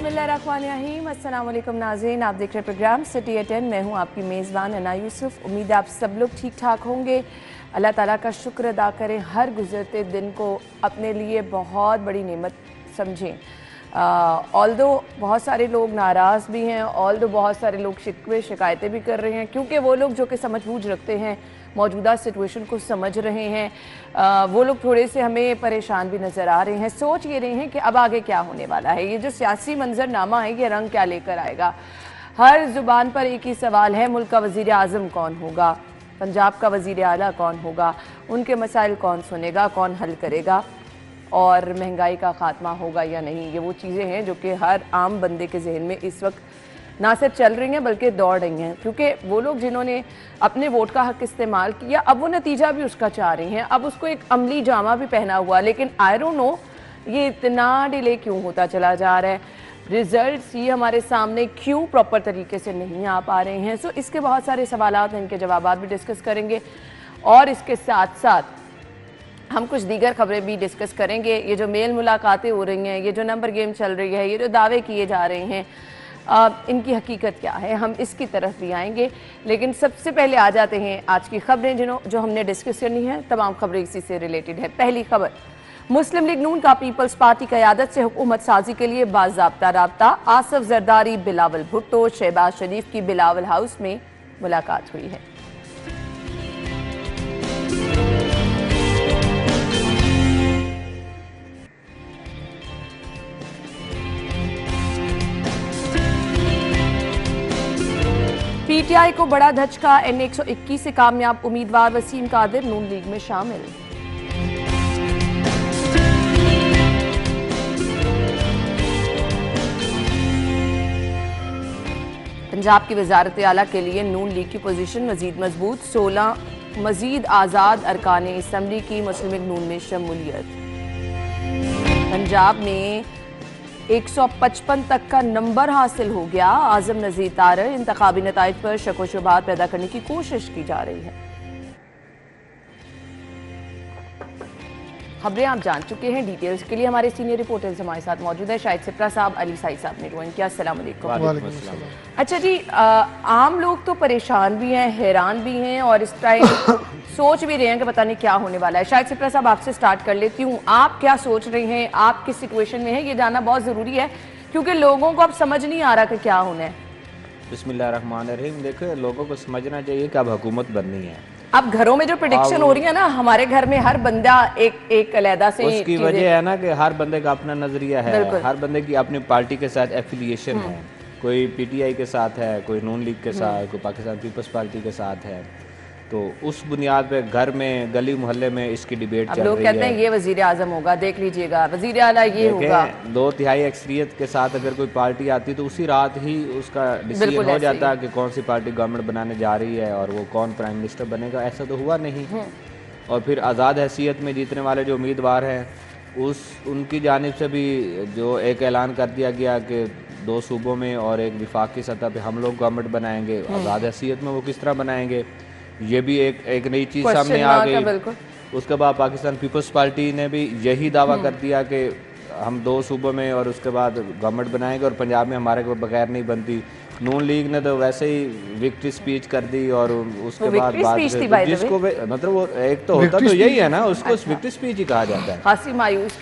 बिस्मिल्लाहिर्रहमानिर्रहीम। अस्सलाम वालेकुम नाज़रीन, आप देख रहे प्रोग्राम सिटी एट 10। मैं हूँ आपकी मेज़बान अना यूसुफ। उम्मीद है आप सब लोग ठीक ठाक होंगे। अल्लाह ताला का शुक्र अदा करें, हर गुज़रते दिन को अपने लिए बहुत बड़ी नेमत समझें। ऑल्दो बहुत सारे लोग नाराज़ भी हैं, ऑल्दो बहुत सारे लोग शिकवे शिकायतें भी कर रहे हैं, क्योंकि वो लोग जो कि समझबूझ रखते हैं, मौजूदा सिचुएशन को समझ रहे हैं, वो लोग थोड़े से हमें परेशान भी नज़र आ रहे हैं। सोच ये रहे हैं कि अब आगे क्या होने वाला है, ये जो सियासी मंजरनामा है ये रंग क्या लेकर आएगा। हर ज़ुबान पर एक ही सवाल है, मुल्क का वज़ीर आज़म कौन होगा, पंजाब का वज़ीर आला कौन होगा, उनके मसाइल कौन सुनेगा, कौन हल करेगा, और महंगाई का ख़ात्मा होगा या नहीं। ये वो चीज़ें हैं जो कि हर आम बंदे के जहन में इस वक्त ना सिर्फ चल रही हैं बल्कि दौड़ रही हैं, क्योंकि वो लोग जिन्होंने अपने वोट का हक इस्तेमाल किया अब वो नतीजा भी उसका चाह रही हैं, अब उसको एक अमली जामा भी पहना हुआ। लेकिन आई डोंट नो ये इतना डिले क्यों होता चला जा रहा है, रिजल्ट्स ये हमारे सामने क्यों प्रॉपर तरीके से नहीं आ पा रहे हैं। सो इसके बहुत सारे सवालात हैं, इनके जवाब भी डिस्कस करेंगे और इसके साथ साथ हम कुछ दीगर खबरें भी डिस्कस करेंगे। ये जो मेल मुलाकातें हो रही हैं, ये जो नंबर गेम चल रही है, ये जो दावे किए जा रहे हैं, इनकी हकीकत क्या है, हम इसकी तरफ भी आएंगे। लेकिन सबसे पहले आ जाते हैं आज की खबरें जो हमने डिस्कस करनी है। तमाम खबरें इसी से रिलेटेड है। पहली खबर, मुस्लिम लीग नून का पीपल्स पार्टी क़यादत से हुकूमत साजी के लिए बाज़ाब्ता राब्ता। आसिफ जरदारी, बिलावल भुट्टो, शहबाज शरीफ की बिलावल हाउस में मुलाकात हुई है। पीटीआई को बड़ा धचका, N121 से कामयाब उम्मीदवार वसीम कादिर नून लीग में शामिल। पंजाब की वजारत आला के लिए नून लीग की पोजीशन मजीद मजबूत। 16 मजीद आज़ाद अरकान असम्बली की मुस्लिम लीग नून में शमूलियत। पंजाब में 155 तक का नंबर हासिल हो गया। आज़म नज़ीर तारर, इंतखाबी नताइज पर शक व शुबहात पैदा करने की कोशिश की जा रही है। खबरें आप जान चुके हैं। डिटेल्स के लिए हमारे सीनियर रिपोर्टर्स हमारे साथ मौजूद है, शाहिद सिप्रा साहब, अली साइद साहब ने ज्वाइन किया। अस्सलाम वालेकुम। अच्छा जी, आम लोग तो परेशान भी हैं, हैरान भी हैं और इस टाइम सोच भी रहे हैं कि पता नहीं क्या होने वाला है। शाहिद सिप्रा साहब, आपसे स्टार्ट कर लेती हूँ। आप क्या सोच रहे हैं, आप किस सिचुएशन में हैं, ये जानना बहुत ज़रूरी है, क्योंकि लोगों को अब समझ नहीं आ रहा कि क्या होना है। बिस्मिल्लाहिर्रहमानिर्रहीम। देखो, लोगों को समझना चाहिए कि अब हुकूमत बननी है। अब घरों में जो प्रेडिक्शन हो रही है ना, हमारे घर में हर बंदा एक अलहदा से, उसकी वजह है ना कि हर बंदे का अपना नजरिया है, हर बंदे की अपनी पार्टी के साथ एफिलिएशन है। कोई पीटीआई के साथ है, कोई नून लीग के साथ, कोई पाकिस्तान पीपल्स पार्टी के साथ है। तो उस बुनियाद पे घर में, गली मोहल्ले में इसकी डिबेट चल रही है। लोग कहते हैं ये वजीर आजम होगा, देख लीजिएगा, वजीर आला ये होगा। 2/3 अक्सरियत के साथ अगर कोई पार्टी आती तो उसी रात ही उसका डिसीजन हो जाता है कि कौन सी पार्टी गवर्नमेंट बनाने जा रही है और वो कौन प्राइम मिनिस्टर बनेगा। ऐसा तो हुआ नहीं। और फिर आज़ाद हैसियत में जीतने वाले जो उम्मीदवार हैं उनकी जानिब से भी जो एक ऐलान कर दिया गया कि 2 सूबों में और एक विफाकी सतह पे हम लोग गवर्नमेंट बनाएंगे। आज़ाद हैसियत में वो किस तरह बनाएंगे, ये भी एक नई चीज़ सामने आ गई। उसके बाद पाकिस्तान पीपल्स पार्टी ने भी यही दावा कर दिया कि हम 2 सूबों में और उसके बाद गवर्नमेंट बनाएंगे और पंजाब में हमारे को बगैर नहीं बनती। नून लीग ने तो वैसे ही विक्ट्री स्पीच कर दी और उसके बाद जिसको मतलब वो एक तो होता तो यही है ना, उसको विक्ट्री स्पीच ही कहा जाता है। खासी मायूस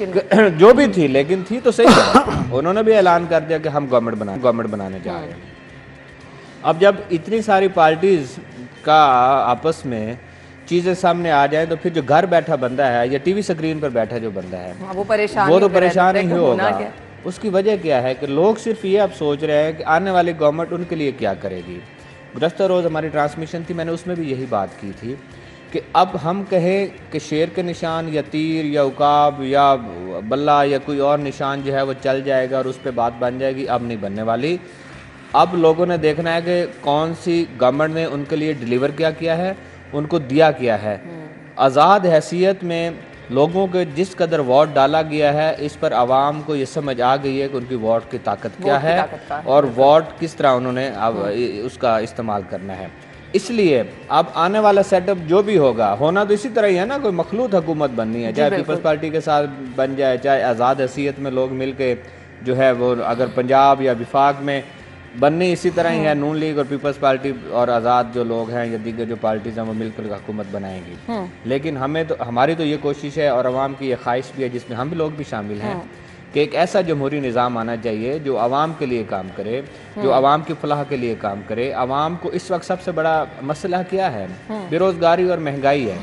जो भी थी, लेकिन थी तो सही है। उन्होंने भी ऐलान कर दिया कि हम गवर्नमेंट बनाने जा रहे हैं। अब जब इतनी सारी पार्टीज का आपस में चीज़ें सामने आ जाए तो फिर जो घर बैठा बंदा है या टीवी स्क्रीन पर बैठा जो बंदा है वो तो परेशान ही होगा। उसकी वजह क्या है कि लोग सिर्फ ये अब सोच रहे हैं कि आने वाली गवर्नमेंट उनके लिए क्या करेगी। गुज़श्ता रोज़ हमारी ट्रांसमिशन थी, मैंने उसमें भी यही बात की थी कि अब हम कहें कि शेर के निशान या तीर या उकाब या बल्ला या कोई और निशान जो है वो चल जाएगा और उस पर बात बन जाएगी, अब नहीं बनने वाली। अब लोगों ने देखना है कि कौन सी गवर्नमेंट ने उनके लिए डिलीवर क्या किया है, उनको दिया क्या है। आज़ाद हैसियत में लोगों के जिस कदर वोट डाला गया है, इस पर आवाम को ये समझ आ गई है कि उनकी वोट की ताकत क्या है और वोट किस तरह उन्होंने अब उसका इस्तेमाल करना है। इसलिए अब आने वाला सेटअप जो भी होगा, होना तो इसी तरह ही है ना, कोई मखलूत हुकूमत बननी है, चाहे पीपल्स पार्टी के साथ बन जाए, चाहे आज़ाद हैसियत में लोग मिल के जो है वो अगर पंजाब या विफाक में बननी इसी तरह ही है, नून लीग और पीपल्स पार्टी और आज़ाद जो लोग हैं या दीगर जो पार्टीज हैं वो मिलकर हुकूमत बनाएंगी। लेकिन हमारी तो ये कोशिश है और आवाम की ये ख्वाहिश भी है, जिसमें हम भी लोग भी शामिल हैं, कि एक ऐसा जमहूरी निज़ाम आना चाहिए जो आवाम के लिए काम करे, जो आवाम की फलाह के लिए काम करे। आवाम को इस वक्त सबसे बड़ा मसला क्या है? बेरोजगारी और महंगाई है।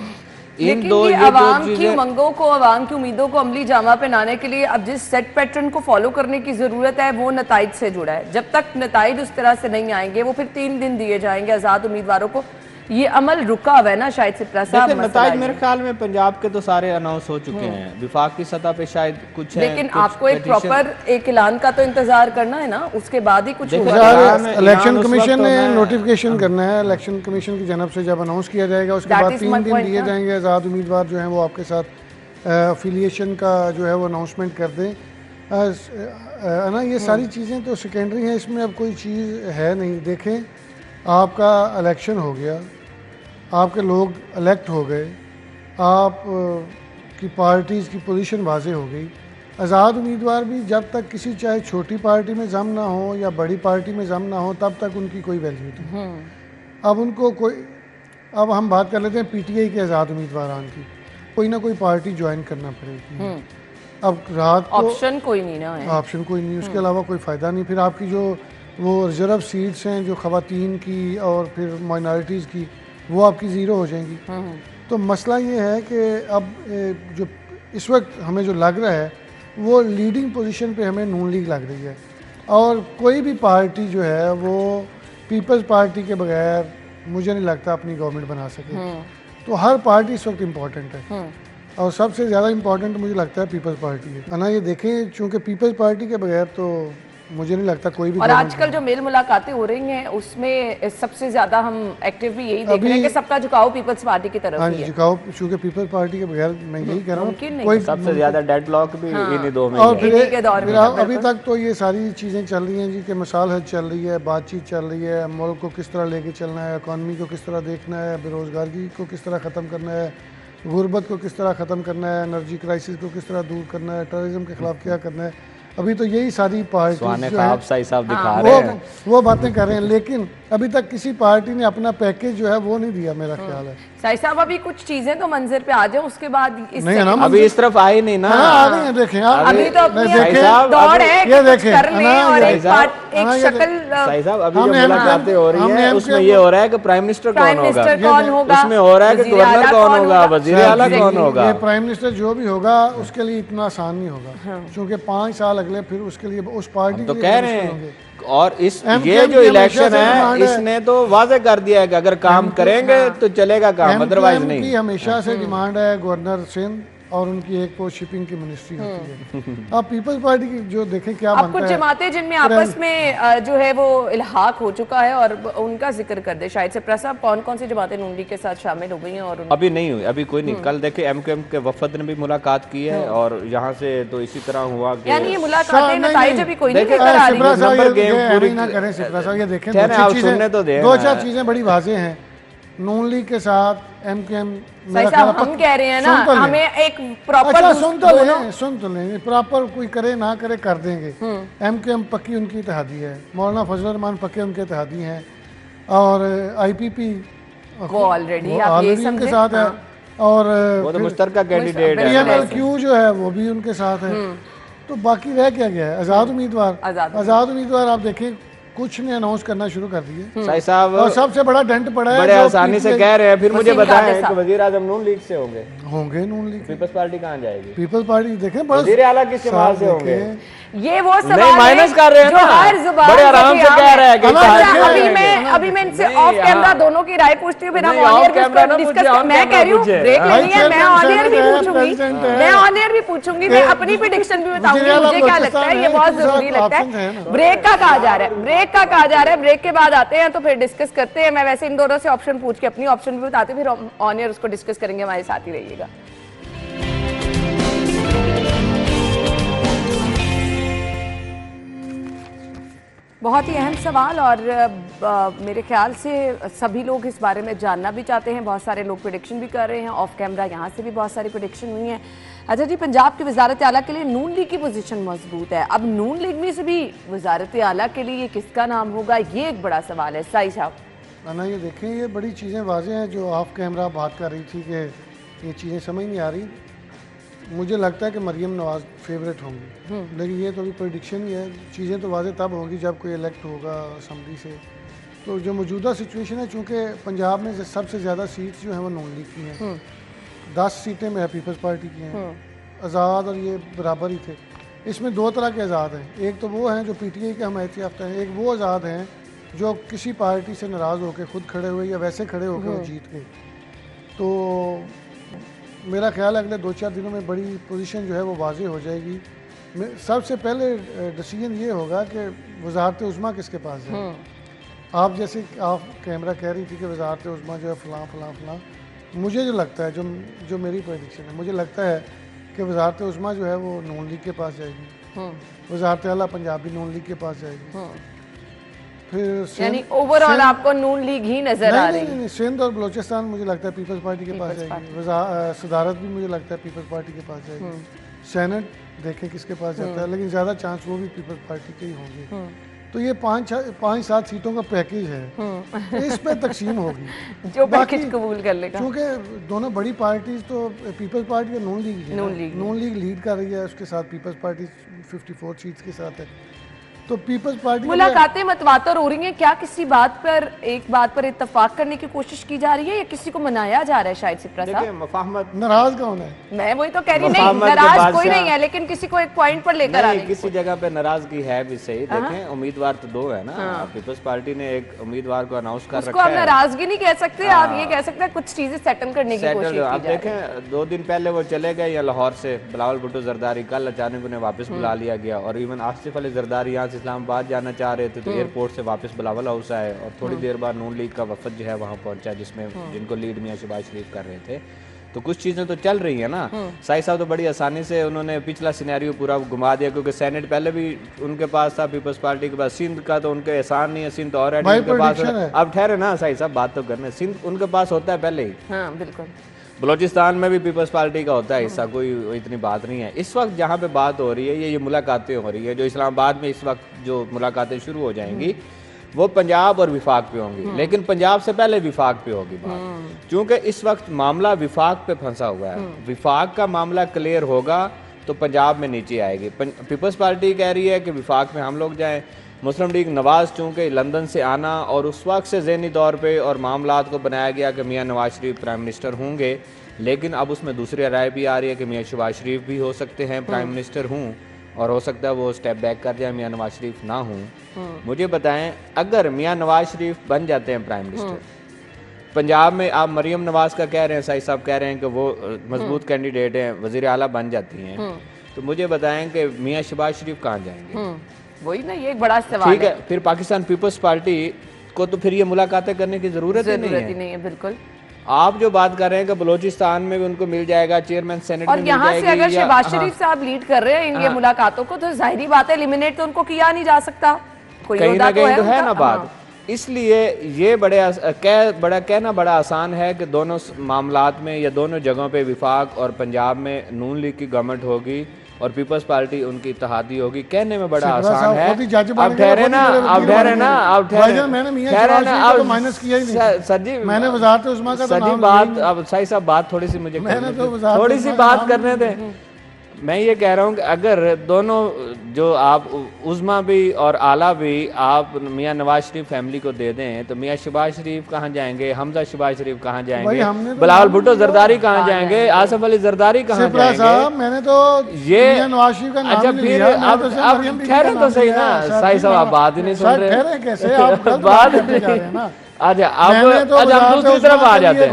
लेकिन ये आवाम की उमंगों को, आवाम की उम्मीदों को अमली जामा पहनाने के लिए अब जिस सेट पैटर्न को फॉलो करने की जरूरत है वो नताइज से जुड़ा है। जब तक नताइज उस तरह से नहीं आएंगे, वो फिर 3 दिन दिए जाएंगे आजाद उम्मीदवारों को, ये अमल रुका हुआ है ना शायद सिप्रा साहब। नताइज मेरे ख्याल में पंजाब के तो सारे अनाउंस हो चुके हैं, विफाक की सतह पे शायद कुछ है, लेकिन आपको एक प्रॉपर एक ऐलान का तो इंतजार करना है ना, उसके बाद ही कुछ इलेक्शन कमीशन ने नोटिफिकेशन करना है। इलेक्शन कमीशन की जानब से जब अनाउंस किया जाएगा उसके बाद 3 दिन दिए जाएंगे। आज़ाद उम्मीदवार जो हैं वो आपके साथ अफिलिएशन का जो है वो अनाउंसमेंट कर दें, है ना। ये सारी चीज़ें तो सेकेंडरी हैं, इसमें अब कोई चीज़ है नहीं। देखें, आपका इलेक्शन हो गया, आपके लोग इलेक्ट हो गए, आप की पार्टीज़ की पोजीशन वाज़े हो गई। आज़ाद उम्मीदवार भी जब तक किसी चाहे छोटी पार्टी में जम ना हो या बड़ी पार्टी में जम ना हो तब तक उनकी कोई वैल्यू नहीं। अब उनको अब हम बात कर लेते हैं पीटीआई के आज़ाद उम्मीदवारान की, कोई ना कोई पार्टी ज्वाइन करना पड़ेगी। अब रात को ऑप्शन कोई नहीं ना है, ऑप्शन कोई नहीं, उसके अलावा कोई फ़ायदा नहीं। फिर आपकी जो वो रिजर्व सीट्स हैं जो ख़वातीन की और फिर माइनॉरिटीज़ की, वो आपकी ज़ीरो हो जाएंगी। तो मसला ये है कि अब जो इस वक्त हमें जो लग रहा है वो लीडिंग पोजीशन पे हमें नून लीग लग रही है, और कोई भी पार्टी जो है वो पीपल्स पार्टी के बगैर मुझे नहीं लगता अपनी गवर्नमेंट बना सके। तो हर पार्टी इस वक्त इम्पॉर्टेंट है, और सबसे ज़्यादा इम्पॉर्टेंट मुझे लगता है पीपल्स पार्टी है ना। ये देखें, चूँकि पीपल्स पार्टी के बगैर तो मुझे नहीं लगता कोई भी। और आजकल जो मेल मुलाकातें हो रही हैं उसमें सबसे ज्यादा हम एक्टिव भी यही देख रहे हैं कि सबका झुकाव पीपल्स पार्टी की तरफ ही है। झुकाव, चूंकि पीपल्स पार्टी के बगैर मैं यही कह रहा हूँ कोई सबसे ज्यादा डेडलॉक भी इन्हीं दो में। और फिर अभी तक तो ये सारी चीज़ें चल रही हैं जी, कि मिसाल हज चल रही है, बातचीत चल रही है, मुल्क को किस तरह लेके चलना है, इकॉनमी को किस तरह देखना है, बेरोजगारी को किस तरह ख़त्म करना है, गुर्बत को किस तरह ख़त्म करना है, एनर्जी क्राइसिस को किस तरह दूर करना है, टेररिज्म के खिलाफ क्या करना है। अभी तो यही सारी पार्टी वो बातें कर रहे हैं, लेकिन अभी तक किसी पार्टी ने अपना पैकेज जो है वो नहीं दिया, मेरा ख्याल है। साई साहब, अभी कुछ चीजें तो मंजर पे आ जाए, उसके बाद नहीं है ना, अभी इस तरफ आए नहीं ना। आ रहे हैं, देखें अभी तो अपनी दौड़ है, ये देखें कर लें और एक शक्ल। साई साहब, अभी जो मुलाकातें हो रही हैं उसमें ये हो रहा है कि प्राइम मिनिस्टर कौन होगा, उसमें हो रहा है कि गवर्नर कौन होगा, वजीर आला कौन होगा। ये प्राइम मिनिस्टर जो भी होगा उसके लिए इतना आसान नहीं होगा, क्योंकि 5 साल अगले फिर उसके लिए उस पार्टी तो कह रहे हैं। और ये जो इलेक्शन है इसने तो वाजे कर दिया है कि अगर काम करेंगे तो चलेगा काम, अदरवाइज नहीं। हमेशा से डिमांड है गवर्नर सिंध, और उनकी एक पोस्ट शिपिंग की मिनिस्ट्री होती है। अब पीपल्स पार्टी की जो देखें क्या अब कुछ जमातें जिनमें आपस में जो है वो इल्हाक हो चुका है, और उनका जिक्र कर दे शायद से प्रसाद, कौन कौन सी जमातें नून लीग के साथ शामिल हो गई हैं? और अभी नहीं हुई, अभी कोई नहीं। कल देखे एमक्यूएम के वफद ने भी मुलाकात की है, और यहाँ से तो इसी तरह हुआ कि यानी ये मुलाकातें नताइज अभी कोई नहीं लेकर आ रही। नंबर गेम पूरी ना करें सिप्रा साहब, ये देखें दो चार चीजें बड़ी वाज़ेह हैं। नून लीग के साथ एमक्यूएम, हम कह रहे हैं ना हमें एक प्रॉपर सुन तो लें, प्रॉपर कोई करे ना करे कर देंगे। एमक्यूएम पक्की उनकी इत्तेहादी है, मौलाना फजल रहमान पक्के उनके इत्तेहादी हैं, और आईपीपी वो ऑलरेडी आप ये समझे उनके साथ है, और वो तो मुश्तरका कैंडिडेट है, पीएमएलक्यू जो है वो भी उनके साथ है। तो बाकी रह क्या गया है? आज़ाद उम्मीदवार। आज़ाद उम्मीदवार आप देखें कुछ ने अनाउंस करना शुरू कर दिए साई साहब, और सबसे बड़ा डंट पड़ा है, बड़े आसानी से कह रहे हैं। फिर मुझे बताएं कि वजीर आजम नून लीग से होंगे नून लीग। पीपल्स पार्टी कहाँ जाएगी? पीपल्स पार्टी देखें वजीर आला किस जमात से होंगे? ये वो सवाल नहीं माइनस कर रहे हैं जो हर जुबान बड़े आराम से कह रहे हैं कि अभी मैं इनसे ऑफ कैमरा दोनों की राय पूछती हूँ, फिर हम ऑन एयर डिस्कस। मैं कह रही हूँ ब्रेक लेनी है, मैं ऑन एयर भी पूछूंगी, मैं अपनी प्रेडिक्शन भी बताऊंगी, मुझे क्या लगता है ये बहुत जरूरी लगता है। ब्रेक का कहा जा रहा है, ब्रेक के बाद आते हैं तो फिर डिस्कस करते हैं। मैं वैसे इन दोनों से ऑप्शन पूछ के अपनी ऑप्शन भी बताती हूँ, फिर ऑन एयर उसको डिस्कस करेंगे। हमारे साथ ही रहिएगा। बहुत ही अहम सवाल और मेरे ख्याल से सभी लोग इस बारे में जानना भी चाहते हैं। बहुत सारे लोग प्रेडिक्शन भी कर रहे हैं ऑफ कैमरा, यहाँ से भी बहुत सारी प्रेडिक्शन हुई हैं। अच्छा जी, पंजाब की वजारत आला के लिए नून लीग की पोजीशन मजबूत है। अब नून लीग में से भी वजारत आला के लिए किसका नाम होगा, ये एक बड़ा सवाल है। साई साहब ना ये देखें, ये बड़ी चीज़ें वाज़ेह हैं जो ऑफ कैमरा बात कर रही थी कि ये चीज़ें समझ नहीं आ रही। मुझे लगता है कि मरियम नवाज़ फेवरेट होंगी, लेकिन ये तो अभी प्रेडिक्शन ही है। चीज़ें तो वाज़ेह तब होंगी जब कोई इलेक्ट होगा असम्बली से। तो जो मौजूदा सिचुएशन है, चूँकि पंजाब में सबसे ज़्यादा सीट्स जो हैं वो नून लीग की हैं, 10 सीटें में पीपल्स पार्टी की हैं। आज़ाद और ये बराबर ही थे। इसमें दो तरह के आज़ाद हैं, एक तो वो हैं जो PTI के हमायती याफ्ता हैं, एक वो आज़ाद हैं जो किसी पार्टी से नाराज़ होकर खुद खड़े हुए या वैसे खड़े होकर वो जीत गए। तो मेरा ख्याल है अगले 2-4 दिनों में बड़ी पोजीशन जो है वो वाज़ेह हो जाएगी। सबसे पहले डिसीजन ये होगा कि वजारत उज़्मा किसके पास है। आप जैसे आप कैमरा कह रही थी कि वजारत उज़्मा जो है फ़लाँ फ़लाँ फ़लाँ, मुझे जो लगता है, जो मेरी प्रेडिक्शन है, मुझे लगता है कि वजारत उज़्मा जो है वो नून लीग के पास जाएगी, वजारत आला पंजाबी नून लीग के पास जाएगी। फिर यानी ओवरऑल आपको नून लीग ही नजर आ रही है। नहीं, सिंध और बलोचिस्तान मुझे लगता है पीपल्स पार्टी के पास जाएगी। सदारत भी मुझे लगता है पीपल्स पार्टी के पास जाएगी। सेनेट देखें किसके पास जाता है, लेकिन ज़्यादा चांस वो भी पीपल्स पार्टी के ही होंगे। तो ये 5-7 सीटों का पैकेज है, इस पे तकसीम होगी जो पैकेज कबूल कर लेगा। क्योंकि दोनों बड़ी पार्टीज तो पीपल्स पार्टी और नून लीग लीड कर रही है, उसके साथ पीपल्स पार्टी 54 सीट्स के साथ है। तो पीपल्स पार्टी मुलाकातें मतवातर हो रही हैं, क्या किसी बात पर इत्तेफाक करने की कोशिश की जा रही है या किसी को मनाया जा रहा है? शायद सिप्रा साहब नाराज कौन है? मैं वही तो कह रही नहीं, नाराज कोई नहीं है, लेकिन किसी को एक पॉइंट पर लेकर आने किसी जगह पे नाराजगी है भी सही। देखें, उम्मीदवार तो 2 है ना। पीपल्स पार्टी ने एक उम्मीदवार को अनाउंस कर रखा है। आप नाराजगी नहीं कह सकते, आप ये कह सकते हैं कुछ चीजें सेटल करने की कोशिश की जा रही है। देखें, 2 दिन पहले वो चले गए या लाहौर से बिलावल भुट्टो जरदारी, कल अचानक उन्हें वापस बुला लिया गया। और इवन आसिफ अली जरदारी यहाँ से इस्लामाबाद जाना चाह रहे थे, तो एयरपोर्ट से वापस बिलावल हाउस आए और थोड़ी देर बाद नून लीग का वफद जो है वहाँ पहुंचा, जिनको लीड मियां शहबाज शरीफ कर रहे थे। तो कुछ चीजें तो चल रही है ना। साई साहब तो बड़ी आसानी से उन्होंने पिछला सिनेरियो पूरा घुमा दिया, क्योंकि सेनेट पहले भी उनके पास था, पीपल्स पार्टी के पास। सिंध का तो उनके एहसान नहीं है, सिंध तो ऑलरेडी उनके पास है। अब ठहरे ना साई साहब, बात तो करने, सिंध उनके पास होता है पहले ही। बिल्कुल। बलोचिस्तान में भी पीपल्स पार्टी का होता है हिस्सा, कोई इतनी बात नहीं है। इस वक्त जहाँ पे बात हो रही है, ये मुलाकातें हो रही है, जो इस्लामाबाद में इस वक्त जो मुलाकातें शुरू हो जाएंगी वो पंजाब और विफाक पे होंगी। लेकिन पंजाब से पहले विफाक पे होगी बात, क्योंकि इस वक्त मामला विफाक पे फंसा हुआ है। विफाक का मामला क्लियर होगा तो पंजाब में नीचे आएगी। पीपल्स पार्टी कह रही है कि विफाक में हम लोग जाएं। मुस्लिम लीग नवाज चूँकि लंदन से आना और उस वक्त से ज़हनी तौर पे और मामलात को बनाया गया कि मियाँ नवाज शरीफ प्राइम मिनिस्टर होंगे, लेकिन अब उसमें दूसरी राय भी आ रही है कि मियाँ शहबाज शरीफ भी हो सकते हैं प्राइम मिनिस्टर हूँ, और हो सकता है वो स्टेप बैक कर जाए, मियाँ नवाज शरीफ ना हूँ। मुझे बताएं, अगर मियाँ नवाज शरीफ बन जाते हैं प्राइम मिनिस्टर पंजाब में, आप मरियम नवाज का कह रहे हैं, साई साहब कह रहे हैं कि वो मजबूत कैंडिडेट हैं, वज़ीर आला बन जाती हैं, तो मुझे बताएं कि मियाँ शहबाज शरीफ कहाँ जाएंगे? वही ना, ये एक बड़ा सवाल ठीक है। फिर पाकिस्तान पीपल्स पार्टी को तो फिर ये मुलाकातें करने की जरूरत ही नहीं है। बिल्कुल। आप जो बात कर रहे हैं कि बलोचिस्तान में भी उनको मिल जाएगा, चेयरमैन सेनेट और यहाँ से अगर शहबाज शरीफ साहब लीड कर रहे हैं इन मुलाकातों को, तो जाहिर बात है एलिमिनेट तो उनको किया नहीं जा सकता, कहीं ना कहीं तो है ना बात। इसलिए ये कहना बड़ा आसान है कि दोनों मामलात में या दोनों जगहों पे विफाक और पंजाब में नून लीग की गवर्नमेंट होगी और पीपल्स पार्टी उनकी इत्तेहादी होगी। कहने में बड़ा आसान है। अब ठहरे ना, सर जी, मैंने वज़ारत उज़्मा का सर जी बात, अब साई साहब बात थोड़ी सी मुझे थोड़ी सी बात करने दें। मैं ये कह रहा हूँ कि अगर दोनों जो आप उज़्मा भी और आला भी आप मियाँ नवाज शरीफ फैमिली को दे दें, तो मियाँ शहबाज शरीफ कहाँ जाएंगे, हमजा शहबाज शरीफ कहाँ जाएंगे, बिलावल भुट्टो जरदारी कहाँ जाएंगे, आसिफ अली जरदारी कहाँ जाएंगे? मैंने तो ये नवाज शरीफ का नाम अच्छा, फिर अब ठहरे तो सही ना साई साहब, आप बात ही नहीं सुन रहे। बात अच्छा, अब हम दूसरी तरफ आ जाते हैं,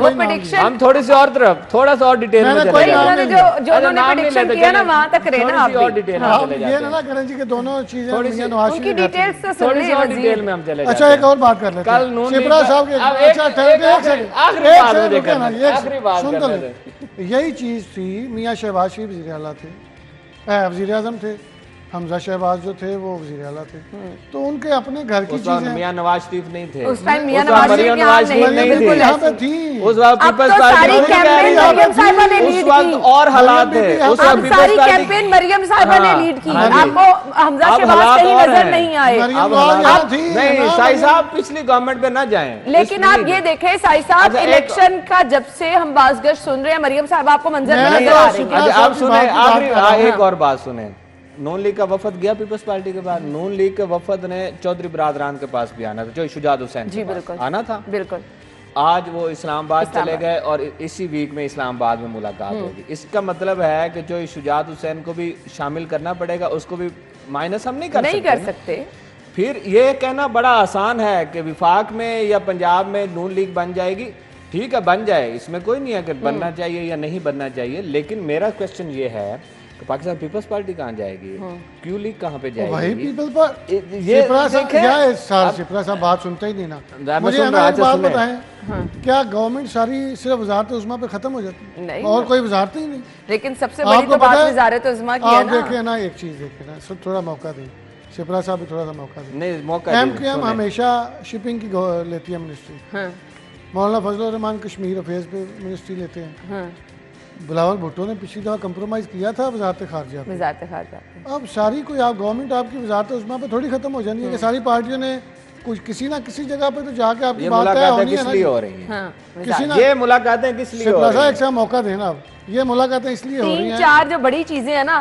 हम थोड़ी सी और तरफ, थोड़ा सा और डिटेल में चले जाते हैं। जो उन्होंने प्रेडिक्शन किया ना वहां तक रहना, आप और डिटेल में चले जाते हैं। ये ना करें जी कि दोनों चीजें उनकी डिटेल्स तो सुन थोड़ी सी और डिटेल में हम चले जाते हैं। अच्छा, एक और बात कर लेते हैं। कल शिप्रा साहब के आखिरी बात सुन तो ले, यही चीज थी। मियाँ शहबाज शरीफ वज़ीर आला थे, वज़ीर आज़म थे, हमजा शहबाज जो थे वो वज़ीर आला थे, तो उनके अपने घर की चीजें। मियां नवाज शरीफ नहीं थे उस टाइम, मियां नवाज शरीफ मरियम यहाँ नवाज शरीफ नहीं नहीं बिल्कुल थी, यहाँ पे ऐसे। थी। उस वक्त अब पीपल्स तो सारी पार्टी कैंपेन मरियम साहिबा ने लीड उस वक्त की। और हालात थे, उस वक्त अब पीपल्स सारी पार्टी कैंपेन मरियम साहिबा ने लीड की, हाँ जी। आपको हमजा अब शहबाज हालात कहीं और नजर हैं। नहीं आए। मरियम अब नवाज हालात- यहाँ थी नहीं ना, साई साहब पिछली गवर्नमेंट पे ना जाएं, लेकिन आप ये देखें साई साहब, अच्छा, एक- इलेक्शन का जब से हम बासगश सुन रहे हैं, मरियम साहब आपको मंजर में मैं नजर तो आ रही है। शिप्रा अच्छा, साहब आप की सुने बात की बात आखिरी कर रहा हूं। एक और बात सुने, नून लीग का वफद गया पीपल्स पार्टी के बाद, नून लीग के वफद ने चौधरी बरादरान के पास भी आना था, जो शुजात हुसैन जी के पास बिल्कुल आना था। बिल्कुल। आज वो इस्लामाबाद चले गए और इसी वीक में इस्लामाबाद में मुलाकात होगी। इसका मतलब है कि जो शुजात हुसैन को भी शामिल करना पड़ेगा, उसको भी माइनस हम नहीं कर सकते। फिर ये कहना बड़ा आसान है कि विफाक में या पंजाब में नून लीग बन जाएगी, ठीक है बन जाए, इसमें कोई नहीं है कि बनना चाहिए या नहीं बनना चाहिए, लेकिन मेरा क्वेश्चन ये है कि पाकिस्तान पीपल्स पार्टी कहाँ जाएगी, क्यू लीग कहाँ पे भाई जाएगी? पीपल पर ये शिप्रा साहब देखें, क्या है सर, शिप्रा साहब बात सुनते ही नहीं ना। मैं मुझे सुन है ना रहा, एक अच्छा बात सुने। बताएं, क्या गवर्नमेंट सारी सिर्फ वजारत उज़्मा पे खत्म हो जाती नहीं, और कोई वजारत ही नहीं? लेकिन सबसे बड़ी आपको तो बात पता है, वज़ारत उज़्मा की है आप ना। देखें ना, एक चीज देखें ना, सब थोड़ा मौका दें, शिप्रा साहब भी थोड़ा सा मौका दें। नहीं मौका एमक्यूएम हमेशा शिपिंग की लेती है मिनिस्ट्री, हाँ, मौलाना फजल रहमान कश्मीर अफेयर्स पे मिनिस्ट्री लेते हैं, हाँ, बिलावल भुट्टो ने पिछली दफा कंप्रोमाइज किया था वजारत खारजा पे। वज़ारत खारजा पे। अब सारी कोई आप गवर्नमेंट आपकी वजारत उज़्मा पे थोड़ी खत्म हो जानी है कि सारी पार्टियों ने कुछ किसी ना किसी जगह पे तो जाके आपकी ये बात तय मुलाकातें होनी है किस ना। लिए हो रही हैं? हाँ, किसी ना ये मुलाकातें किस लिए हो शिप्रा रही साहब हैं? एक साथ मौका देना, अब ये मुलाकातें इसलिए हो रही तीन हैं चार जो बड़ी चीजें है ना,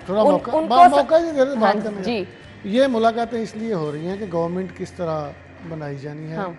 थोड़ा मौका उनको मौका ही दे रहे बात करने जी का। ये मुलाकातें इसलिए हो रही हैं कि गवर्नमेंट किस तरह बनाई जानी है। हाँ।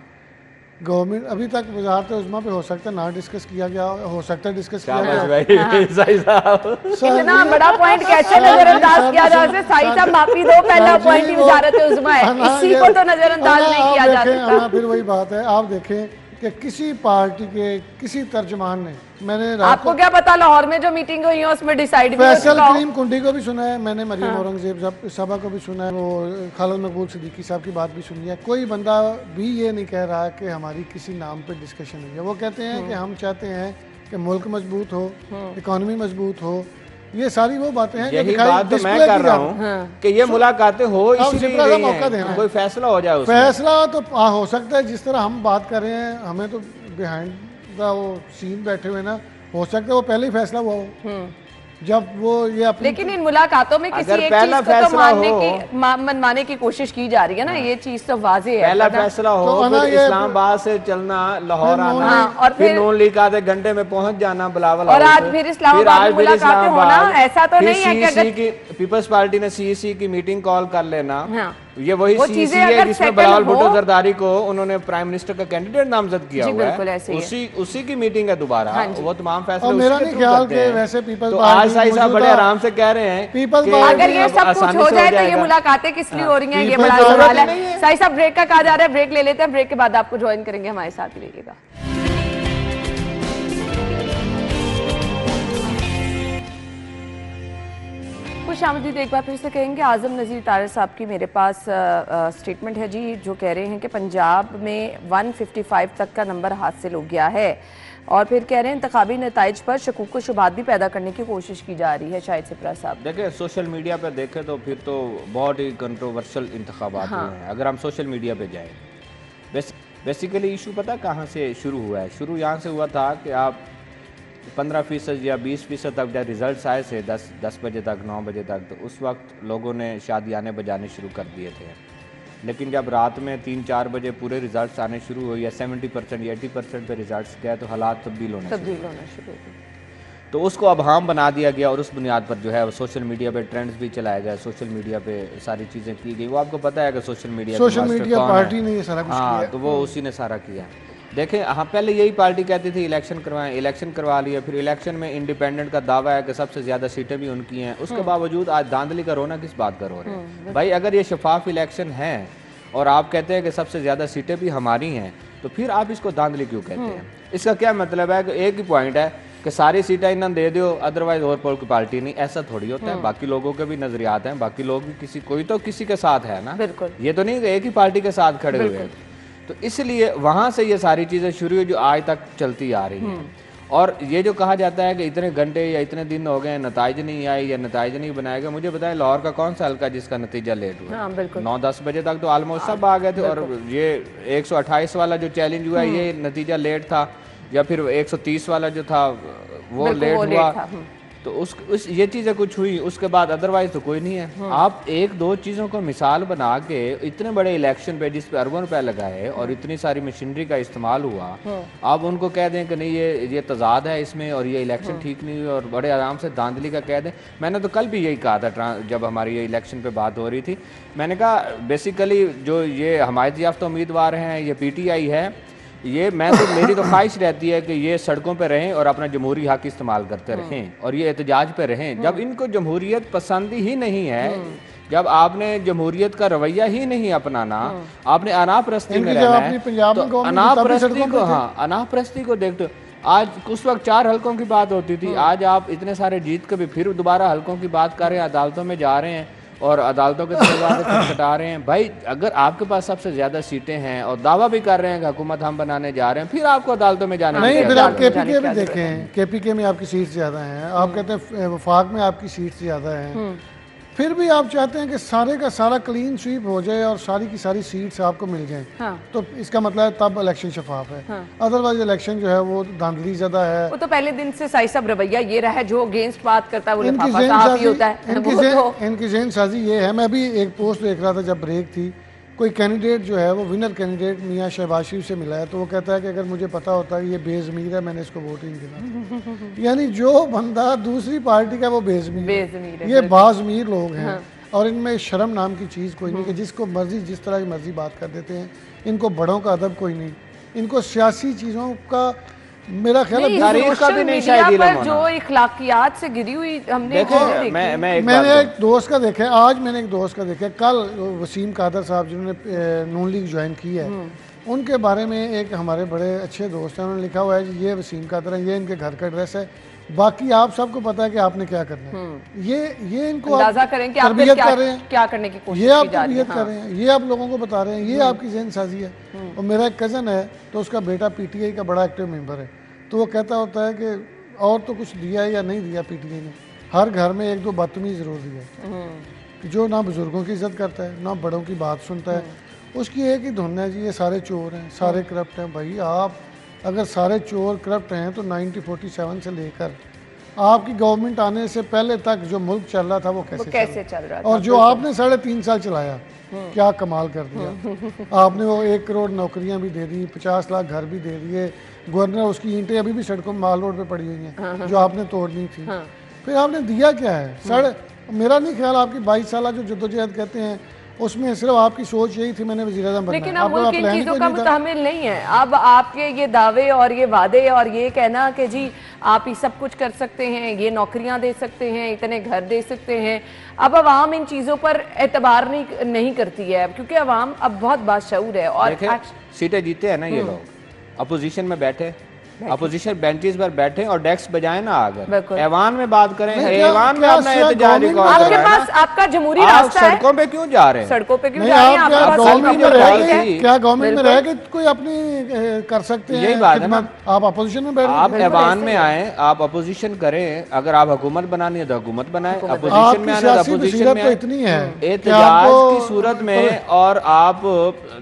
गवर्नमेंट अभी तक वजारत उज़्मा पे हो सकता है ना डिस्कस किया गया, हो सकता है डिस्कस किया शाबाश गया। भाई साई साहब। इतना बड़ा पॉइंट कैसे नजरअंदाज किया जा सकता है? साई साहब माफी दो, पहला पॉइंट ही वजारत उज़्मा है, इसी को तो नजरअंदाज नहीं किया जा सकता। फिर वही बात है, आप देखें कि किसी पार्टी के किसी तर्जमान ने, मैंने रात आपको क्या पता लाहौर में जो मीटिंग हुई है उसमें डिसाइड भी हो फैसल चुका हो। करीम कुंडी को भी सुना है मैंने, मरियम औरंगजेब साहबा को भी सुना है, वो खालिद मकबूल सिद्दीकी साहब की बात भी सुनी है। कोई बंदा भी ये नहीं कह रहा कि हमारी किसी नाम पे डिस्कशन हुई है। वो कहते हैं कि हम चाहते हैं कि मुल्क मजबूत हो, इकोनॉमी मजबूत हो, ये सारी वो बातें हैं जो यही दिखाई बात तो मैं डिस्प्ले कर की रहा जा रही हैं। हूँ कि ये मुलाकातें हो इसीलिए शिप्रा साहब रही मौका हैं, देना है। कोई फैसला हो जाए उसमें। फैसला तो हो सकता है जिस तरह हम बात कर रहे हैं, हमें तो बिहाइंड द वो सीन बैठे हुए ना, हो सकता है वो पहले ही फैसला हुआ हो जब वो ये अपनी। लेकिन इन मुलाकातों में किसी अगर एक पहला चीज को तो फैसला मनवाने की कोशिश की जा रही है ना, ये चीज तो वाजे है। पहला वरना- फैसला हो, तो ना फिर ये- इस्लामाबाद से चलना लाहौर आना, हाँ, और फिर फिर- नून लीग आधे घंटे में पहुंच जाना बिलावल और हाउस आज से। फिर इस्लामाबाद में आज फिर मुलाकातें होना, इस्लामाबाद, ऐसा तो फिर नहीं है कि CEC अगर- की पीपल्स पार्टी ने CEC की मीटिंग कॉल कर लेना। हाँ। ये वही वो CEC चीजें है अगर जिसमें settle बिलावल हो- भुट्टो जरदारी को उन्होंने प्राइम मिनिस्टर का कैंडिडेट नामजद किया जी, हुआ बिल्कुल ऐसे है, ही है। उसी की मीटिंग है दोबारा। हाँ जी। वो तमाम फैसले और उसी मेरा के नहीं थ्रू ख्याल करते कि हैं। वैसे पीपल्स तो पार्टी आज साई साहब बड़े मौजूदा- आराम से कह रहे हैं पीपल्स कि पार्टी- अगर ये सब कुछ आसानी हो से जाए तो ये जाएगा। मुलाकातें किस लिए हो रही हैं, ये पीपल्स बड़ा पार्टी सवाल नहीं है। है। साई साहब ब्रेक का कहा जा रहा है, ब्रेक ले लेते हैं, ब्रेक के बाद आपको ज्वाइन करेंगे, हमारे साथ रहिएगा। खुशामदीद एक बार फिर से कहेंगे। आजम नज़ीर तारड़ साहब की मेरे पास स्टेटमेंट है जी, जो कह रहे हैं कि पंजाब में 155 तक का नंबर हासिल हो गया है, और फिर कह रहे हैं इंतखाबी नताइज पर शकूक व शुबात भी पैदा करने की कोशिश की जा रही है। शाहिद सिप्रा साहब देखिए, सोशल मीडिया पे देखें तो फिर तो बहुत ही कंट्रोवर्शियल इंतखाबात हुए हैं। अगर हम सोशल मीडिया पे जाएं, बेसिकली इशू पता कहाँ से शुरू हुआ है? शुरू यहाँ से हुआ था कि आप 15% या 20% तक जब रिजल्ट्स आए थे 10 बजे तक, 9 बजे तक, तो उस वक्त लोगों ने शादियाने बजाने शुरू कर दिए थे। लेकिन जब रात में 3-4 बजे पूरे रिजल्ट्स आने शुरू हुए या 70% या 80% पे रिजल्ट्स गए तो हालात तब्दील होने शुरू हुए। तो उसको अबहाम बना दिया गया और उस बुनियाद पर जो है सोशल मीडिया पे ट्रेंड्स भी चलाए गए, सोशल मीडिया पे सारी चीज़ें की गई। वो आपको पता है कि सोशल मीडिया पार्टी ने ये सारा कुछ हाँ, किया। तो वो उसी ने सारा किया। देखें, हाँ, पहले यही पार्टी कहती थी इलेक्शन करवाएं, इलेक्शन करवा लिया, फिर इलेक्शन में इंडिपेंडेंट का दावा है कि सबसे ज़्यादा सीटें भी उनकी हैं। उसके बावजूद आज धांधली का रोना किस बात का रो रहे हैं? भाई अगर ये शफाफ इलेक्शन है और आप कहते हैं कि सबसे ज़्यादा सीटें भी हमारी हैं, तो फिर आप इसको धांधली क्यों कहते हैं? इसका क्या मतलब है कि एक ही पॉइंट है कि सारी सीटें इन्होंने दे दो, अदरवाइज और पोल की पार्टी नहीं। ऐसा थोड़ी होता है। बाकी लोगों के भी नजरियात हैं, बाकी लोग भी कोई तो किसी के साथ है ना। बिल्कुल, ये तो नहीं कि एक ही पार्टी के साथ खड़े हुए हैं। तो इसलिए वहाँ से ये सारी चीज़ें शुरू हुई जो आज तक चलती आ रही हैं। और ये जो कहा जाता है कि इतने घंटे या इतने दिन हो गए नताइज नहीं आए या नताइज नहीं बनाए गए, मुझे बताएं लाहौर का कौन सा हल्का जिसका नतीजा लेट हुआ? हाँ, बिल्कुल 9-10 बजे तक तो ऑलमोस्ट सब आ गए थे। और ये 128 वाला जो चैलेंज हुआ ये नतीजा लेट था, या फिर 130 वाला जो था वो लेट हुआ। तो उस ये चीज़ें कुछ हुई, उसके बाद अदरवाइज तो कोई नहीं है। आप एक दो चीज़ों को मिसाल बना के इतने बड़े इलेक्शन पे जिस पे अरबों रुपए लगाए और इतनी सारी मशीनरी का इस्तेमाल हुआ, आप उनको कह दें कि नहीं ये तजाद है इसमें और ये इलेक्शन ठीक नहीं हुई और बड़े आराम से धांधली का कह दें। मैंने तो कल भी यही कहा था जब हमारी ये इलेक्शन पे बात हो रही थी, मैंने कहा बेसिकली जो ये हमायत याफ्ता उम्मीदवार हैं, ये PTI है, ये मेरी तो ख्वाहिश रहती है कि ये सड़कों पे रहें और अपना जमहूरी हक इस्तेमाल करते रहें और ये एहतजाज पे रहें। जब इनको जमहूरियत पसंद ही नहीं है, जब आपने जमहूरियत का रवैया ही नहीं अपनाना, आपने अनापरस्ती में रहना है, तो अनापरस्ती को देखते। आज उस वक्त 4 हलकों की बात होती थी, आज आप इतने सारे जीत के भी फिर दोबारा हलकों की बात कर रहे हैं, अदालतों में जा रहे हैं और अदालतों के दरवाजे खटखटा रहे हैं। भाई अगर आपके पास सबसे ज्यादा सीटें हैं और दावा भी कर रहे हैं कि हुकूमत हम बनाने जा रहे हैं, फिर आपको अदालतों में जाने नहीं। फिर आप KPK में देखें, KPK में आपकी सीट ज्यादा है, आप कहते हैं वफाक में आपकी सीट ज्यादा है, फिर भी आप चाहते हैं कि सारे का सारा क्लीन स्वीप हो जाए और सारी की सारी सीट्स आपको मिल जाएं। हाँ। तो इसका मतलब है तब इलेक्शन शफाफ है। हाँ। अदरवाइज इलेक्शन जो है वो धांधली ज्यादा है। वो तो पहले दिन से साई साहब रवैया ये रहा है, जो अगेंस्ट बात करता है वो लिफाफा साफ ही होता है। इनकी जेन साजी ये है। मैं भी एक पोस्ट देख रहा था जब ब्रेक थी, कोई कैंडिडेट जो है वो विनर कैंडिडेट मियां शहबाज शरीफ से मिला है, तो वो कहता है कि अगर मुझे पता होता है ये बेज़मीर है मैंने इसको वोट ही नहीं देना। यानी जो बंदा दूसरी पार्टी का वो बेज़मीर है, ये बाज़मीर लोग हैं। हाँ। और इनमें शर्म नाम की चीज़ कोई नहीं कि जिसको मर्जी जिस तरह की मर्जी बात कर देते हैं। इनको बड़ों का अदब कोई नहीं, इनको सियासी चीज़ों का मेरा ख्याल है का भी नहीं शायद पर जो इखलाकियात से गिरी हुई हमने मैंने एक दोस्त का देखा है, आज मैंने एक दोस्त का देखा है, कल वसीम कादर साहब जिन्होंने नून लीग ज्वाइन की है, उनके बारे में एक हमारे बड़े अच्छे दोस्त हैं, उन्होंने लिखा हुआ है ये वसीम कादर है, ये इनके घर का एड्रेस है, बाकी आप सबको पता है कि आपने क्या करना है। ये इनको तरबियत कर रहे हैं, क्या करने की कोशिश ये आप तरबियत कर रहे हैं, ये आप लोगों को बता रहे हैं, ये आपकी जहन साजी है। और मेरा एक कज़न है तो उसका बेटा PTI का बड़ा एक्टिव मेंबर है, तो वो कहता होता है कि और तो कुछ दिया है या नहीं दिया PTI ने, हर घर में 1-2 बदतमीज जरूर दिया कि जो ना बुजुर्गों की इज्जत करता है ना बड़ों की बात सुनता है, उसकी एक ही धुन है जी ये सारे चोर हैं, सारे करप्ट हैं। भाई आप अगर सारे चोर करप्ट हैं तो 1947 से लेकर आपकी गवर्नमेंट आने से पहले तक जो मुल्क चल रहा था वो कैसे चल रहा था, और जो आपने 3.5 साल चलाया क्या कमाल कर दिया। आपने वो 1 करोड़ नौकरियां भी दे दी, 50 लाख घर भी दे दिए, गवर्नर उसकी ईंटें अभी भी सड़कों माल रोड पे पड़ी हुई हैं जो आपने तोड़नी थी। फिर आपने दिया क्या है? मेरा नहीं ख्याल आपकी 22 साल जो जद्दोजहद कहते हैं उसमें सिर्फ आपकी सोच यही थी मैंने वज़ीर-ए-आज़म बनना है, लेकिन अब मुल्क इन चीजों का मुतामिल नहीं है। अब आपके ये दावे और ये वादे और ये कहना कि जी आप ही सब कुछ कर सकते हैं, ये नौकरियां दे सकते हैं, इतने घर दे सकते हैं, अब आवाम इन चीजों पर एतबार नहीं करती है क्योंकि आवाम अब बहुत बाशऊर है। और सीटें जीते हैं ना ये लोग, अपोजिशन में बैठे, अपोजिशन बेंचेस पर बैठे और डेस्क बजाए ना, अगर ऐवान में बात करें, ऐवान में अपना एहतजाज आपके पास आपका जमहूरी रास्ता है, सड़कों पे क्यों जा रहे हैं? सड़कों पे क्यों जा रहे हैं? क्या गवर्नमेंट में रह के कोई अपनी कर सकते हैं? यही बात है ना, आप अपोजिशन में बैठे, आप ऐवान में आए, आप अपोजिशन करें, अगर आप हुकूमत बनानी है तो हुकूमत बनाए, अपोजिशन में आना तो अपोजिशन में इतनी है एहतजाज की सूरत में। और आप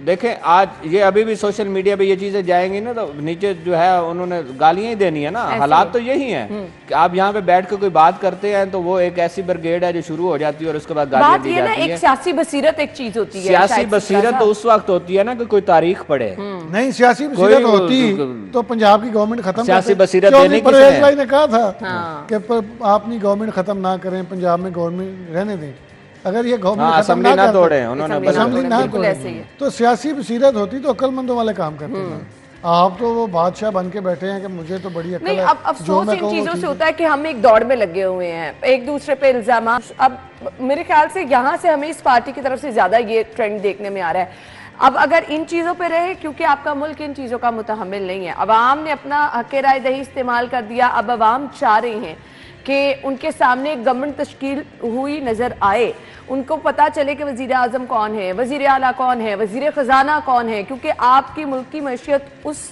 देखें आज ये अभी भी सोशल मीडिया पे ये चीजें जाएंगी ना तो नीचे जो है उन्होंने गालियां ही देनी है ना। हालात तो यही हैं कि आप यहाँ पे बैठ के कोई बात करते हैं तो वो एक ऐसी ब्रिगेड है जो शुरू हो जाती है और उसके बाद गालियां दी जाती है। एक सियासी बसीरत एक चीज होती है, सियासी बसीरत तो उस वक्त होती है ना कि कोई तारीख पढ़े। नहीं सियासी बसीरत होती तो पंजाब की गवर्नमेंट खत्म, सियासी बसीरत देने की परवेज भाई ने कहा था कि अपनी गवर्नमेंट खत्म ना करें, पंजाब में गवर्नमेंट रहने दें, अगर ये गवर्नमेंट असेंबली ना तोड़े, उन्होंने असेंबली ना तोड़े तो सियासी बसीरत होती तो अक्लमंदों वाले काम करते हैं। आप तो वो बादशाह बन के बैठे हैं कि मुझे तो बड़ी अकल है। अब अफसोस इन चीजों से होता है कि हम एक दौड़ में लगे हुए हैं, एक दूसरे पे इल्जाम। अब मेरे ख्याल से यहाँ से हमें इस पार्टी की तरफ से ज्यादा ये ट्रेंड देखने में आ रहा है। अब अगर इन चीजों पे रहे, क्योंकि आपका मुल्क इन चीजों का मुतहम्मिल नहीं है, अवाम ने अपना हक राय दही इस्तेमाल कर दिया, अब अवाम चाह रहे हैं कि उनके सामने एक गवर्नमेंट तश्कील हुई नजर आए, उनको पता चले कि वजीर आजम कौन है, वजीर आला कौन है, वजीर खजाना कौन है, क्योंकि आपकी मुल्क की मैशियत उस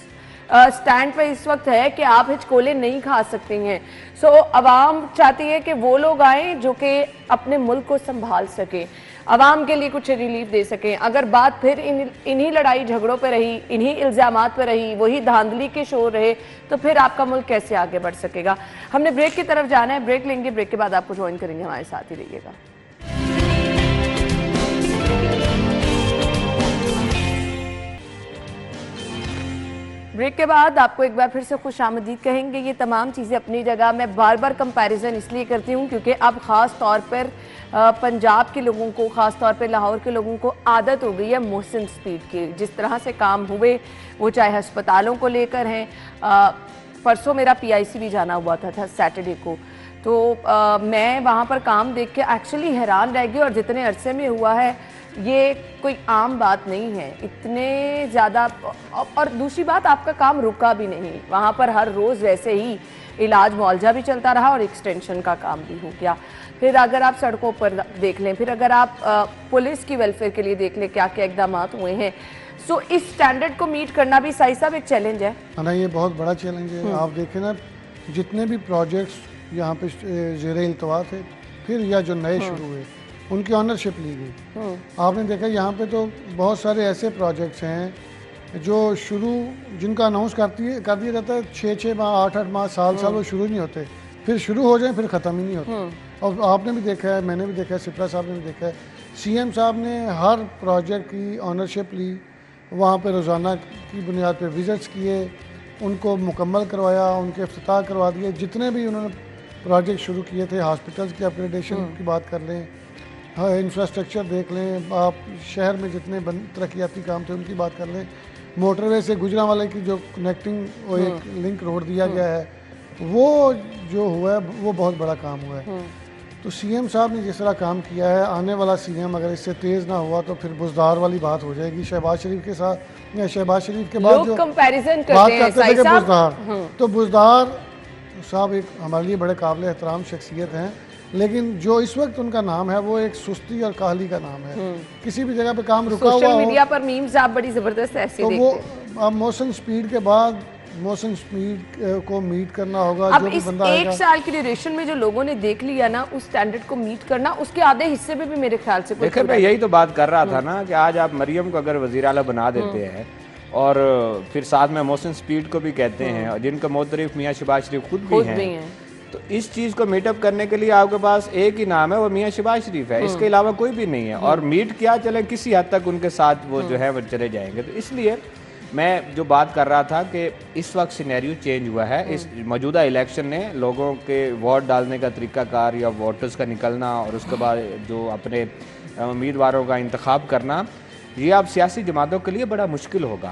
स्टैंड पे इस वक्त है कि आप हिचकोले नहीं खा सकती हैं। सो अवाम चाहती है कि वो लोग आए जो कि अपने मुल्क को संभाल सके, अवाम के लिए कुछ रिलीफ दे सकें। अगर बात फिर इन्हीं लड़ाई झगड़ों पे रही, इन्हीं इल्ज़ामात पे रही, वही धांधली के शोर रहे, तो फिर आपका मुल्क कैसे आगे बढ़ सकेगा। हमने ब्रेक की तरफ जाना है, ब्रेक लेंगे, ब्रेक के बाद आपको ज्वाइन करेंगे, हमारे साथ ही रहिएगा। ब्रेक के बाद आपको एक बार फिर से खुशामदीद कहेंगे। ये तमाम चीज़ें अपनी जगह। मैं बार बार कंपैरिजन इसलिए करती हूँ क्योंकि अब ख़ास तौर पर पंजाब के लोगों को, ख़ास तौर पर लाहौर के लोगों को आदत हो गई है मोहसिन स्पीड की। जिस तरह से काम हुए, वो चाहे अस्पतालों को लेकर हैं, परसों मेरा PIC भी जाना हुआ था सैटरडे को, तो मैं वहाँ पर काम देख के एक्चुअली हैरान रह गई। और जितने अरसे में हुआ है ये कोई आम बात नहीं है, इतने ज़्यादा। और दूसरी बात, आपका काम रुका भी नहीं, वहाँ पर हर रोज़ वैसे ही इलाज मुआवजा भी चलता रहा और एक्सटेंशन का काम भी हो गया। फिर अगर आप सड़कों पर देख लें, फिर अगर आप पुलिस की वेलफेयर के लिए देख लें क्या क्या इकदाम हुए हैं। सो इस स्टैंडर्ड को मीट करना भी साई साहब एक चैलेंज है ना। ये बहुत बड़ा चैलेंज है। आप देखें ना, जितने भी प्रोजेक्ट्स यहाँ पे ज़ेरे इल्तवा थे, फिर या जो नए शुरू हुए, उनकी ऑनरशिप ली गई। आपने देखा यहाँ पे तो बहुत सारे ऐसे प्रोजेक्ट्स हैं जो शुरू, जिनका अनाउंस कर दिया जाता है 6-6 माह, 8-8 माह, साल वो शुरू नहीं होते, फिर शुरू हो जाए फिर ख़त्म ही नहीं होते। और आपने भी देखा है, मैंने भी देखा है, सिप्रा साहब ने भी देखा है, CM साहब ने हर प्रोजेक्ट की ऑनरशिप ली, वहाँ पे रोज़ाना की बुनियाद पे विज़िट्स किए, उनको मुकम्मल करवाया, उनके इफ्तिताह करवा दिए। जितने भी उन्होंने प्रोजेक्ट शुरू किए थे, हॉस्पिटल्स की अपग्रेडेशन की बात कर लें, हाँ, इंफ्रास्ट्रक्चर देख लें, आप शहर में जितने तरक्याती काम थे उनकी बात कर लें, मोटरवे से गुजरांवाले की जो कनेक्टिंग, वो एक लिंक रोड दिया गया है, वो जो हुआ है वो बहुत बड़ा काम हुआ है। तो CM साहब ने जिस तरह काम किया है, आने वाला CM अगर इससे तेज़ ना हुआ तो फिर बुज़दार वाली बात हो जाएगी शहबाज शरीफ के साथ, या शहबाज शरीफ के बाद जो कंपैरिजन बात करते थे कि बुज़दार, तो बुज़दार साहब एक हमारे लिए बड़े काबिल एहतराम शख्सियत हैं, लेकिन जो इस वक्त उनका नाम है वो एक सुस्ती और काहली का नाम है। किसी भी जगह पे काम रुका हुआ हो, सोशल मीडिया पर मीम्स आप बड़ी ज़बरदस्त ऐसे तो देखते वो अब मोहसिन स्पीड के बाद मोहसिन स्पीड को मीट करना होगा। अब जो भी इस बंदा एक आएगा, साल की ड्यूरेशन में जो लोगों ने देख लिया ना, उस स्टैंडर्ड को मीट करना, उसके आधे हिस्से में भी मेरे ख्याल से कोई देखिए, मैं यही तो बात कर रहा था ना कि आज आप मरियम को अगर वज़ीर आला बना देते हैं और फिर साथ में मोहसिन स्पीड को भी कहते हैं, जिनका मोतरिफ मियाँ शहबाज शरीफ खुद भी हैं, तो इस चीज़ को मीटअप करने के लिए आपके पास एक ही नाम है, वो मियाँ शहबाज शरीफ है, इसके अलावा कोई भी नहीं है। और मीट क्या चले, किसी हद तक उनके साथ वो जो है वो चले जाएंगे। तो इसलिए मैं जो बात कर रहा था कि इस वक्त सिनेरियो चेंज हुआ है। इस मौजूदा इलेक्शन ने लोगों के वोट डालने का तरीक़ाकार या वोटर्स का निकलना और उसके बाद जो अपने उम्मीदवारों का इंतखाब करना, ये अब सियासी जमातों के लिए बड़ा मुश्किल होगा।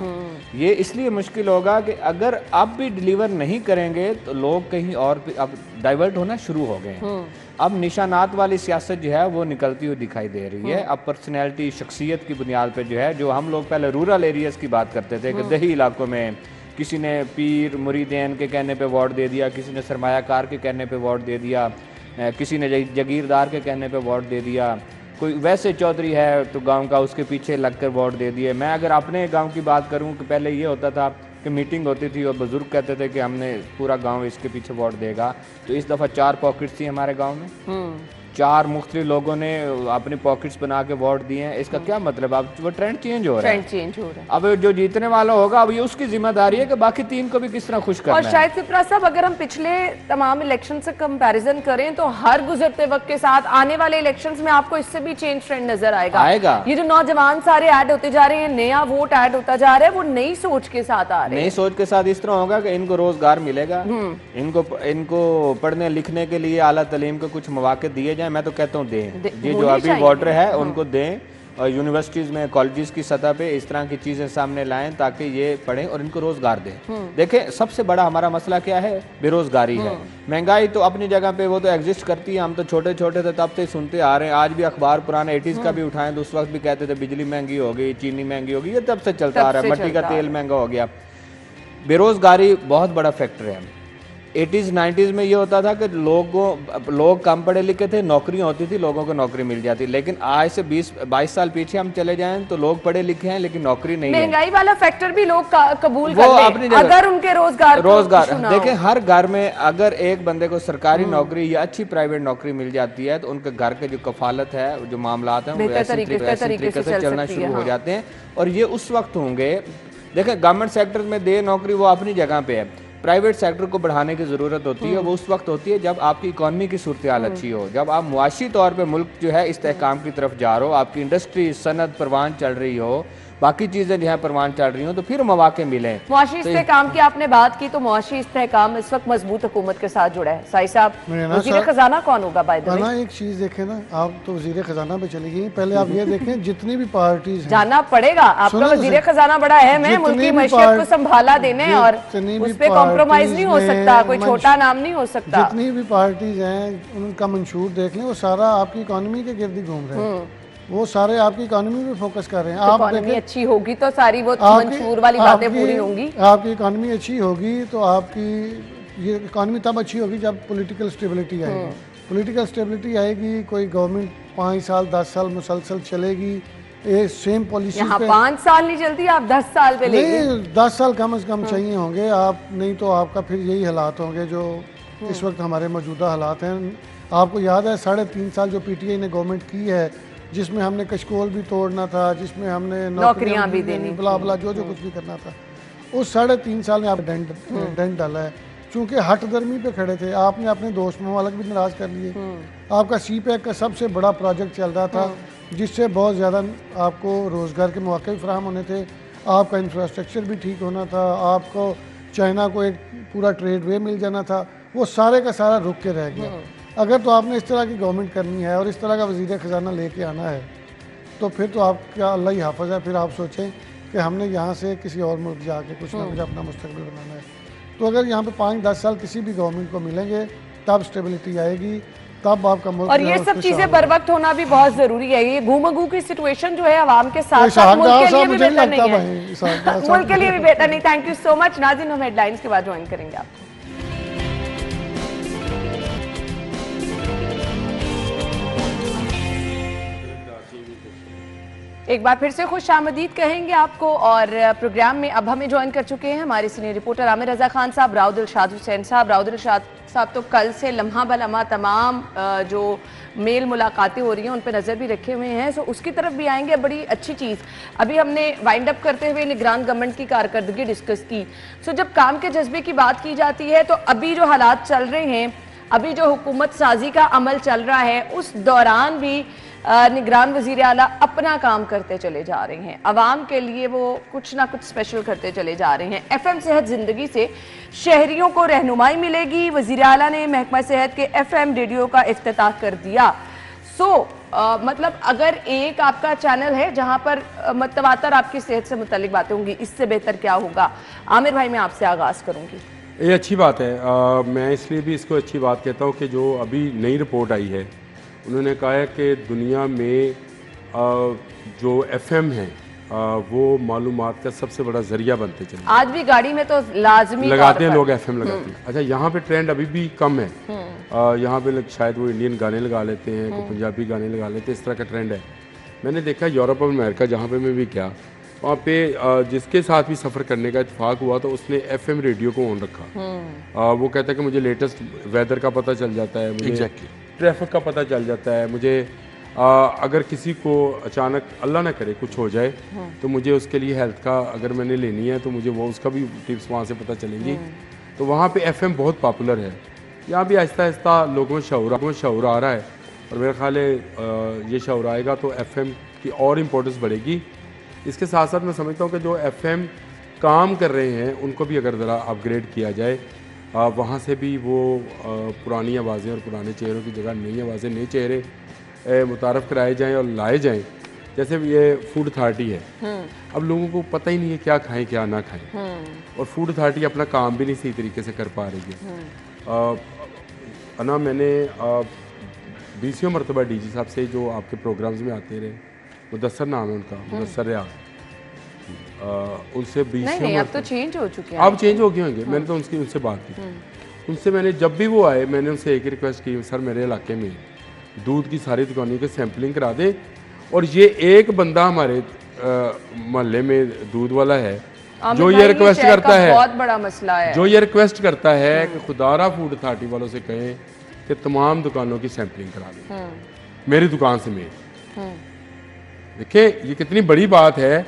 ये इसलिए मुश्किल होगा कि अगर अब भी डिलीवर नहीं करेंगे तो लोग कहीं और अब डाइवर्ट होना शुरू हो गए। अब निशानात वाली सियासत जो है वो निकलती हुई दिखाई दे रही है। अब पर्सनैलिटी, शख्सियत की बुनियाद पे जो है, जो हम लोग पहले रूरल एरियाज़ की बात करते थे कि दही इलाकों में किसी ने पीर मुरीदैन के कहने पे वोट दे दिया, किसी ने सरमायाकार के कहने पे वोट दे दिया, किसी ने जगीरदार के कहने पे वोट दे दिया, कोई वैसे चौधरी है तो गांव का उसके पीछे लगकर वोट दे दिए। मैं अगर अपने गांव की बात करूं कि पहले ये होता था कि मीटिंग होती थी और बुजुर्ग कहते थे कि हमने पूरा गांव इसके पीछे वोट देगा, तो इस दफ़ा 4 पॉकेट्स थी हमारे गांव में, 4 मुख्तलिफ लोगों ने अपनी पॉकेट्स बना के वोट दिए हैं। इसका क्या मतलब? अब वो ट्रेंड चेंज हो रहा है। अब जो जीतने वाला होगा अब ये उसकी जिम्मेदारी है कि बाकी 3 को भी किस तरह खुश करना है। और शायद सिप्रा साहब, अगर हम पिछले तमाम इलेक्शन से कंपैरिजन करें तो हर गुजरते वक्त के साथ आने वाले इलेक्शंस में आपको इससे भी चेंज ट्रेंड नजर आएगा। ये जो नौजवान सारे ऐड होते जा रहे हैं, नया वोट ऐड होता जा रहा है, वो नई सोच के साथ आ रहे हैं। नई सोच के साथ इस तरह होगा कि इनको रोजगार मिलेगा, इनको पढ़ने लिखने के लिए आला तालीम के कुछ मौके दिए जाए। मैं तो कहता हूँ ये जो अभी वोटर है उनको दें, और यूनिवर्सिटीज़ में, कॉलेजेस की सतह पे इस तरह की चीज़ें सामने लाएं ताकि ये पढ़ें और इनको रोज़गार दें। देखें, सबसे बड़ा हमारा मसला क्या है? बेरोज़गारी है। महंगाई तो अपनी जगह पे वो तो एग्जिस्ट करती है, हम तो छोटे छोटे थे तब से सुनते आ रहे हैं। आज भी अखबार पुराने 80s का भी उठाएं तो उस वक्त भी कहते थे बिजली महंगी हो गई, चीनी महंगी हो गई, ये तब से चलता आ रहा है, मट्टी का तेल महंगा हो गया। बेरोज़गारी बहुत बड़ा फैक्टर है। 80s 90s में ये होता था कि लोग कम पढ़े लिखे थे, नौकरियां होती थी, लोगों को नौकरी मिल जाती। लेकिन आज से 20-22 साल पीछे हम चले जाएं तो लोग पढ़े लिखे हैं लेकिन नौकरी नहीं है। महंगाई वाला फैक्टर भी लोग कबूल कर लें अगर उनके रोजगार देखें, हर घर में अगर एक बंदे को सरकारी नौकरी या अच्छी प्राइवेट नौकरी मिल जाती है तो उनके घर के जो कफालत है, जो मामलात हैं, वो ऐसे तरीके से चलना शुरू हो जाते हैं। और ये उस वक्त होंगे, देखें गवर्नमेंट सेक्टर में दे नौकरी वो अपनी जगह पे है, प्राइवेट सेक्टर को बढ़ाने की ज़रूरत होती है, वो उस वक्त होती है जब आपकी इकॉनमी की सूरत हाल अच्छी हो, जब आप मुआशी तौर पे मुल्क जो है इस्तेहकाम की तरफ जा रहा हो, आपकी इंडस्ट्री सनत परवान चल रही हो, बाकी चीज़ें जो है परवान चल रही हो, तो फिर मौके मिले। मुआशी इस्तेहकाम की आपने बात की, तो मुआशी इस्तेहकाम इस वक्त मजबूत हुकूमत के साथ जुड़ा है। साई साहब, वज़ीर खजाना कौन होगा? बाय द वे एक चीज़ देखें ना, आप तो वज़ीर खजाना पे चली गई, पहले आप ये देखें जितनी भी पार्टीज जानना पड़ेगा, आपका वज़ीर खजाना बड़ा अहम है, मुल्क की मैशियत को संभाला देने और उस पे कॉम्प्रोमाइज नहीं हो सकता, कोई छोटा नाम नहीं हो सकता। जितनी भी पार्टीज हैं उनका मंशूर देख लें, वो सारा आपकी इकॉनमी के गिर्द घूम रहे हैं, वो सारे आपकी इकॉनमी पे फोकस कर रहे हैं। आप इकॉनमी अच्छी होगी तो सारी वो मंशूर वाली बातें पूरी होंगी। आपकी इकॉनमी अच्छी होगी तो आपकी ये इकॉनमी तब अच्छी होगी जब पॉलिटिकल स्टेबिलिटी आएगी। पॉलिटिकल स्टेबिलिटी आएगी, कोई गवर्नमेंट 5 साल 10 साल मुसलसल चलेगी, ये सेम पॉलिसी। यहाँ 5 साल नहीं चलती, आप 10 साल पे लेंगे। 10 साल कम से कम चाहिए होंगे आप, नहीं तो आपका फिर यही हालात होंगे जो इस वक्त हमारे मौजूदा हालात हैं। आपको याद है 3.5 साल जो PTI ने गवर्नमेंट की है, जिसमें हमने कशकोल भी तोड़ना था, जिसमें हमने नौकरियां भी देनी, बला बला जो कुछ भी करना था, उस 3.5 साल में आप डेंट डाला है। चूंकि हट दर्मी पे खड़े थे, आपने अपने दोस्त ममालिक भी नाराज कर लिए। आपका CPEC का सबसे बड़ा प्रोजेक्ट चल रहा था, जिससे बहुत ज़्यादा आपको रोज़गार के मौके भी फराहम होने थे, आपका इंफ्रास्ट्रक्चर भी ठीक होना था, आपको चाइना को एक पूरा ट्रेड वे मिल जाना था, वो सारे का सारा रुक के रह गया। अगर तो आपने इस तरह की गवर्नमेंट करनी है और इस तरह का वज़ीर ख़जाना लेके आना है, तो फिर तो आपका अल्लाह ही हाफ़िज़ है। फिर आप सोचें कि हमने यहाँ से किसी और मुल्क जाके कुछ ना कुछ अपना मुस्तक़बिल बनाना है। तो अगर यहाँ पे 5-10 साल किसी भी गवर्नमेंट को मिलेंगे, तब स्टेबिलिटी आएगी, तब आपका मुल्क। और ये सब चीजें बर वक्त होना भी बहुत जरूरी है। ये घूमगू की सिचुएशन जो है आवाम के साथ साथ मुल्क के लिए भी बेहतर नहीं है, मुल्क के लिए भी बेहतर नहीं। थैंक यू सो मच नाज़रीन, हम हेडलाइंस के बाद ज्वाइन करेंगे आपको। एक बार फिर से खुश आमदीद कहेंगे आपको, और प्रोग्राम में अब हमें ज्वाइन कर चुके हैं हमारे सीनियर रिपोर्टर आमिर रजा खान साहब, राव दिलशाद हुसैन साहब। राव दिलशाद साहब तो कल से लम्हा बलम्हा तमाम जो मेल मुलाकातें हो रही हैं उन पर नज़र भी रखे हुए हैं, सो उसकी तरफ भी आएंगे। बड़ी अच्छी चीज़, अभी हमने वाइंड अप करते हुए निगरान गवर्नमेंट की कारकर्दगी डिस्कस की। सो जब काम के जज्बे की बात की जाती है तो अभी जो हालात चल रहे हैं, अभी जो हुकूमत साजी का अमल चल रहा है, उस दौरान भी निगरान वज़ीर आला अपना काम करते चले जा रहे हैं, अवाम के लिए वो कुछ ना कुछ स्पेशल करते चले जा रहे हैं। FM सेहत ज़िंदगी से शहरियों को रहनुमाई मिलेगी। वज़ीर आला ने महकमा सेहत के FM रेडियो का इफ्तिताह कर दिया। मतलब अगर एक आपका चैनल है जहां पर मतवातर आपकी सेहत से मुतल्लिक बातें होंगी, इससे बेहतर क्या होगा? आमिर भाई, मैं आपसे आगाज़ करूंगी। ये अच्छी बात है। मैं इसलिए भी इसको अच्छी बात कहता हूँ कि जो अभी नई रिपोर्ट आई है, उन्होंने कहा है कि दुनिया में जो FM है वो मालूमात का सबसे बड़ा जरिया बनते चले। आज भी गाड़ी में तो लाजमी लगाते हैं लोग, FM लगाते हैं। अच्छा, यहाँ पे ट्रेंड अभी भी कम है। यहाँ पे शायद वो इंडियन गाने लगा लेते हैं, कोई पंजाबी गाने लगा लेते हैं, इस तरह का ट्रेंड है। मैंने देखा यूरोप और अमेरिका, जहाँ पे मैं भी क्या, वहाँ पे जिसके साथ भी सफ़र करने का इत्तेफाक हुआ तो उसने FM रेडियो को ऑन रखा। वो कहता है कि मुझे लेटेस्ट वेदर का पता चल जाता है, मुझे ट्रैफिक का पता चल जाता है, मुझे अगर किसी को अचानक अल्लाह ना करे कुछ हो जाए तो मुझे उसके लिए हेल्थ का अगर मैंने लेनी है तो मुझे वो उसका भी टिप्स वहाँ से पता चलेंगी। तो वहाँ पे FM बहुत पॉपुलर है। यहाँ भी आहिस्ता आहिस्ता लोगों में शऊर आ रहा है, और मेरा ख्याल है ये शऊर आएगा तो FM की और इम्पोर्टेंस बढ़ेगी। इसके साथ साथ मैं समझता हूँ कि जो FM काम कर रहे हैं उनको भी अगर ज़रा अपग्रेड किया जाए, वहाँ से भी वो पुरानी आवाज़ें और पुराने चेहरों की जगह नई आवाज़ें, नए चेहरे मुतारफ़ कराए जाएं और लाए जाएं। जैसे ये फूड अथॉरिटी है, अब लोगों को पता ही नहीं है क्या खाएं क्या ना खाएं, और फूड अथॉरिटी अपना काम भी नहीं सही तरीके से कर पा रही है। मैंने 20वें मरतबा DG साहब से जो आपके प्रोग्राम्स में आते रहे, मुदस्सर नाम है उनका, मुदस्सर रियाज, उनसे 20 नहीं, अब तो चेंज हो चुके हैं। अब चेंज हो गए होंगे, मैंने तो उनसे बात की। उनसे मैंने जब भी वो आए मैंने उनसे एक रिक्वेस्ट की, सर मेरे इलाके में दूध की सारी दुकानों की सैम्पलिंग करा दें। और ये एक बंदा हमारे मोहल्ले में दूध वाला है जो ये रिक्वेस्ट करता है, बहुत बड़ा मसला है, जो ये रिक्वेस्ट करता है कि खुदारा फूड अथॉरिटी वालों से कहें कि तमाम दुकानों की सैम्पलिंग करा दें मेरी दुकान से मेल। देखिए ये कितनी बड़ी बात है।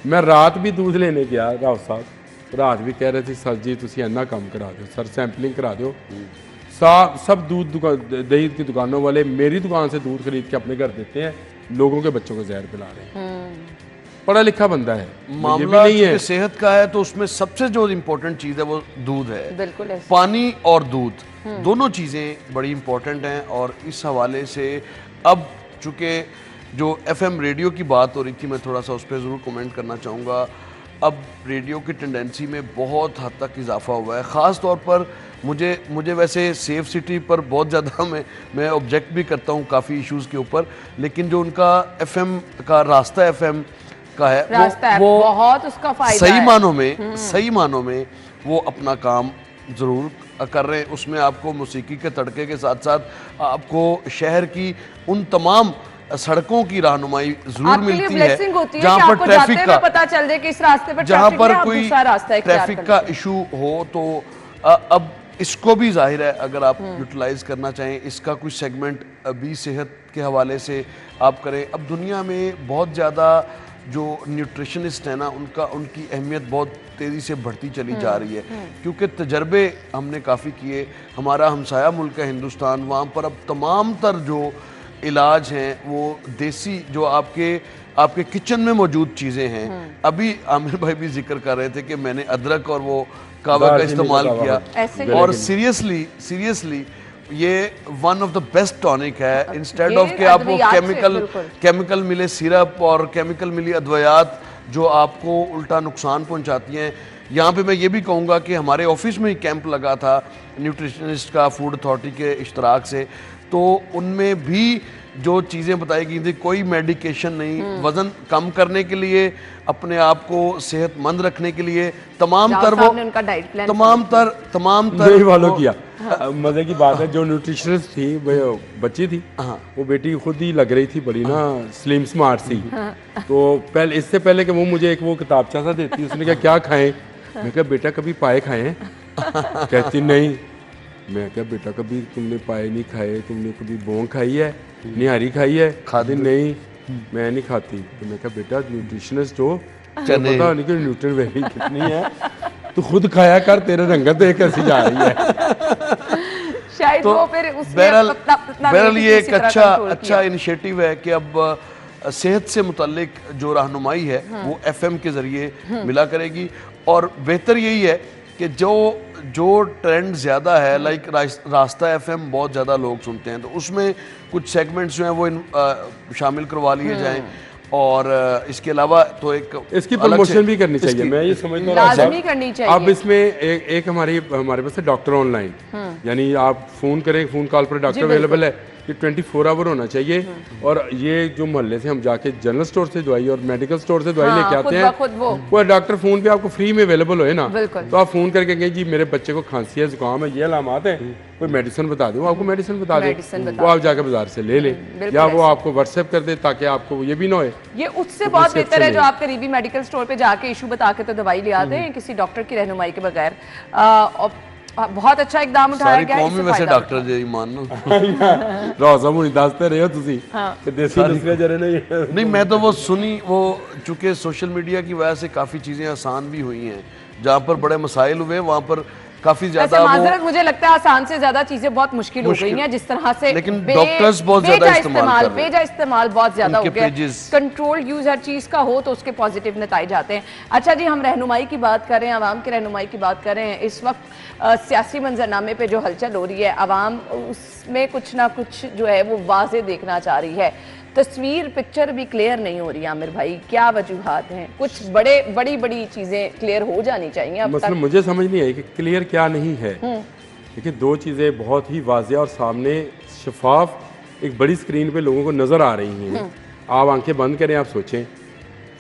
मैं रात भी दूध लेने गया राव साहब, रात भी कह रहे थे सर जी तुसी इन्ना काम करा दो सर, सैंपलिंग करा दो। सब दूध दही की दुकानों वाले मेरी दुकान से दूध खरीद के अपने घर देते हैं, लोगों के बच्चों को जहर पिला रहे हैं। पढ़ा लिखा बंदा है, मामला नहीं है सेहत का है तो उसमें सबसे जो इम्पोर्टेंट चीज़ है वो दूध है। बिल्कुल पानी और दूध दोनों चीज़ें बड़ी इम्पोर्टेंट हैं। और इस हवाले से अब चूँकि जो एफएम रेडियो की बात हो रही थी, मैं थोड़ा सा उस पर ज़रूर कमेंट करना चाहूँगा। अब रेडियो की टेंडेंसी में बहुत हद तक इजाफा हुआ है। ख़ास तौर पर मुझे वैसे सेफ सिटी पर बहुत ज़्यादा मैं ऑब्जेक्ट भी करता हूँ काफ़ी इश्यूज़ के ऊपर, लेकिन जो उनका एफएम का रास्ता एफएम का है वो बहुत उसका फायदा सही मानों में वो अपना काम ज़रूर कर रहे हैं। उसमें आपको मौसीकी के तड़के के साथ साथ आपको शहर की उन तमाम सड़कों की रहनुमाई जरूर मिलती है जहाँ पर ट्रैफिक का पता चल जाए कि इस रास्ते पर जहाँ पर कोई ट्रैफिक का इशू हो तो अब इसको भी जाहिर है अगर आप यूटिलाइज करना चाहें, इसका कुछ सेगमेंट भी सेहत के हवाले से आप करें। अब दुनिया में बहुत ज़्यादा जो न्यूट्रिशनिस्ट है ना उनकी अहमियत बहुत तेज़ी से बढ़ती चली जा रही है, क्योंकि तजर्बे हमने काफ़ी किए। हमारा हमसाया मुल्क है हिंदुस्तान, वहाँ पर अब तमाम तर जो इलाज हैं वो देसी जो आपके किचन में मौजूद चीज़ें हैं। अभी आमिर भाई भी जिक्र कर रहे थे कि मैंने अदरक और वो कावा का इस्तेमाल किया और सीरियसली ये one of the best tonic है। इंस्टेड ऑफ कि आपको केमिकल मिले सिरप और केमिकल मिली अद्वियात जो आपको उल्टा नुकसान पहुंचाती हैं। यहाँ पे मैं ये भी कहूँगा कि हमारे ऑफिस में ही कैंप लगा था न्यूट्रिशनिस्ट का फूड अथॉरिटी के इश्तराक से, तो उनमें भी जो चीज़ें बताई गई थी कोई मेडिकेशन नहीं, वज़न कम करने के लिए, अपने आप को सेहतमंद रखने के लिए तमाम तर वालों किया। मजे की बात है जो न्यूट्रिशनिस्ट थी वो बच्ची थी, वो बेटी खुद ही लग रही थी बड़ी ना स्लिम स्मार्ट सी। तो इससे पहले कि वो मुझे एक वो किताबचा सा देती, उसने कहा क्या खाएं, मैं कहा बेटा कभी पाए खाए हैं? कहती नहीं। मैं क्या बेटा कभी तुमने पाए नहीं खाए, तुमने कभी बोंग खाई है, निहारी खाई है? खाती नहीं, मैं नहीं खाती। तो मैं क्या बेटा न्यूट्रिशनिस्ट हो, पता नहीं कि न्यूट्रिशन वैल्यू कितनी है, तो खुद खाया कर, तेरे रंगत देख कैसी जा रही है। शायद तो वो फिर बहरहाल ये एक अच्छा इनिशिएटिव है कि अब सेहत से मुतल्लिक जो रहनुमाई है वो एफएम के ज़रिए मिला करेगी। और बेहतर यही है कि जो ट्रेंड ज़्यादा है लाइक रास्ता एफएम बहुत ज़्यादा लोग सुनते हैं, तो उसमें कुछ सेगमेंट्स जो हैं वो शामिल करवा लिए जाएं। और इसके अलावा तो इसकी प्रमोशन भी करनी चाहिए, मैं ये समझता हूँ लाजमी करनी चाहिए। अब इसमें एक हमारे पास है डॉक्टर ऑनलाइन, यानी आप फ़ोन करें, फ़ोन कॉल पर डॉक्टर अवेलेबल है, ये 24 आवर होना चाहिए। और ये जो मोहल्ले से हम जाके जनरल स्टोर से दवाई और मेडिकल स्टोर से दवाई लेके आते हैं, वो डॉक्टर फ़ोन पे आपको फ्री में अवेलेबल हो ना, तो आप फ़ोन करके कहें जी मेरे बच्चे को खांसी है, जुकाम है, ये अलामात है, कोई मेडिसिन बता दो, आपको मेडिसिन बता दे, वो आप जाकर बाजार से ले लें, या वो आपको व्हाट्सएप कर दे ताकि आपको ये भी ना हो। ये उससे बहुत बेहतर है जो आप करीबी मेडिकल स्टोर पे जाके इशू बता के तो दवाई ले आते हैं किसी डॉक्टर की रहनुमाई के बगैर। बहुत अच्छा इकदाम उठाया गया है। सारी वैसे डॉक्टर जी मानो रोज़ा मुझे दसते रहे हो तुसी कि देसी नुस्खे जरे नहीं, मैं तो वो सुनी, वो चूंकि सोशल मीडिया की वजह से काफ़ी चीज़ें आसान भी हुई हैं, जहाँ पर बड़े मसाइल हुए वहाँ पर काफी ज्यादा माजरत मुझे लगता है आसान से ज्यादा चीजें बहुत मुश्किल हो गई हैं, जिस तरह से लेकिन डॉक्टर्स बहुत ज्यादा इस्तेमाल बेजा इस्तेमाल बहुत ज्यादा हो गया। कंट्रोल यूज हर चीज का हो तो उसके पॉजिटिव नतीजे आते हैं। अच्छा जी, हम रहनुमाई की बात कर रहे हैं, आवाम की रहनुमाई की बात कर रहे हैं। इस वक्त सियासी मंजरनामे पे जो हलचल हो रही है, आवाम उसमें कुछ ना कुछ जो है वो वाज़े देखना चाह रही है, तस्वीर पिक्चर भी क्लियर नहीं हो रही। आमिर भाई क्या वजूहात हैं? कुछ बड़ी चीजें क्लियर हो जानी चाहिए। मतलब मुझे समझ नहीं आई कि क्लियर क्या नहीं है, लेकिन दो चीज़ें बहुत ही वाज़ेह और सामने शफाफ एक बड़ी स्क्रीन पे लोगों को नज़र आ रही हैं। आप आंखें बंद करें, आप सोचें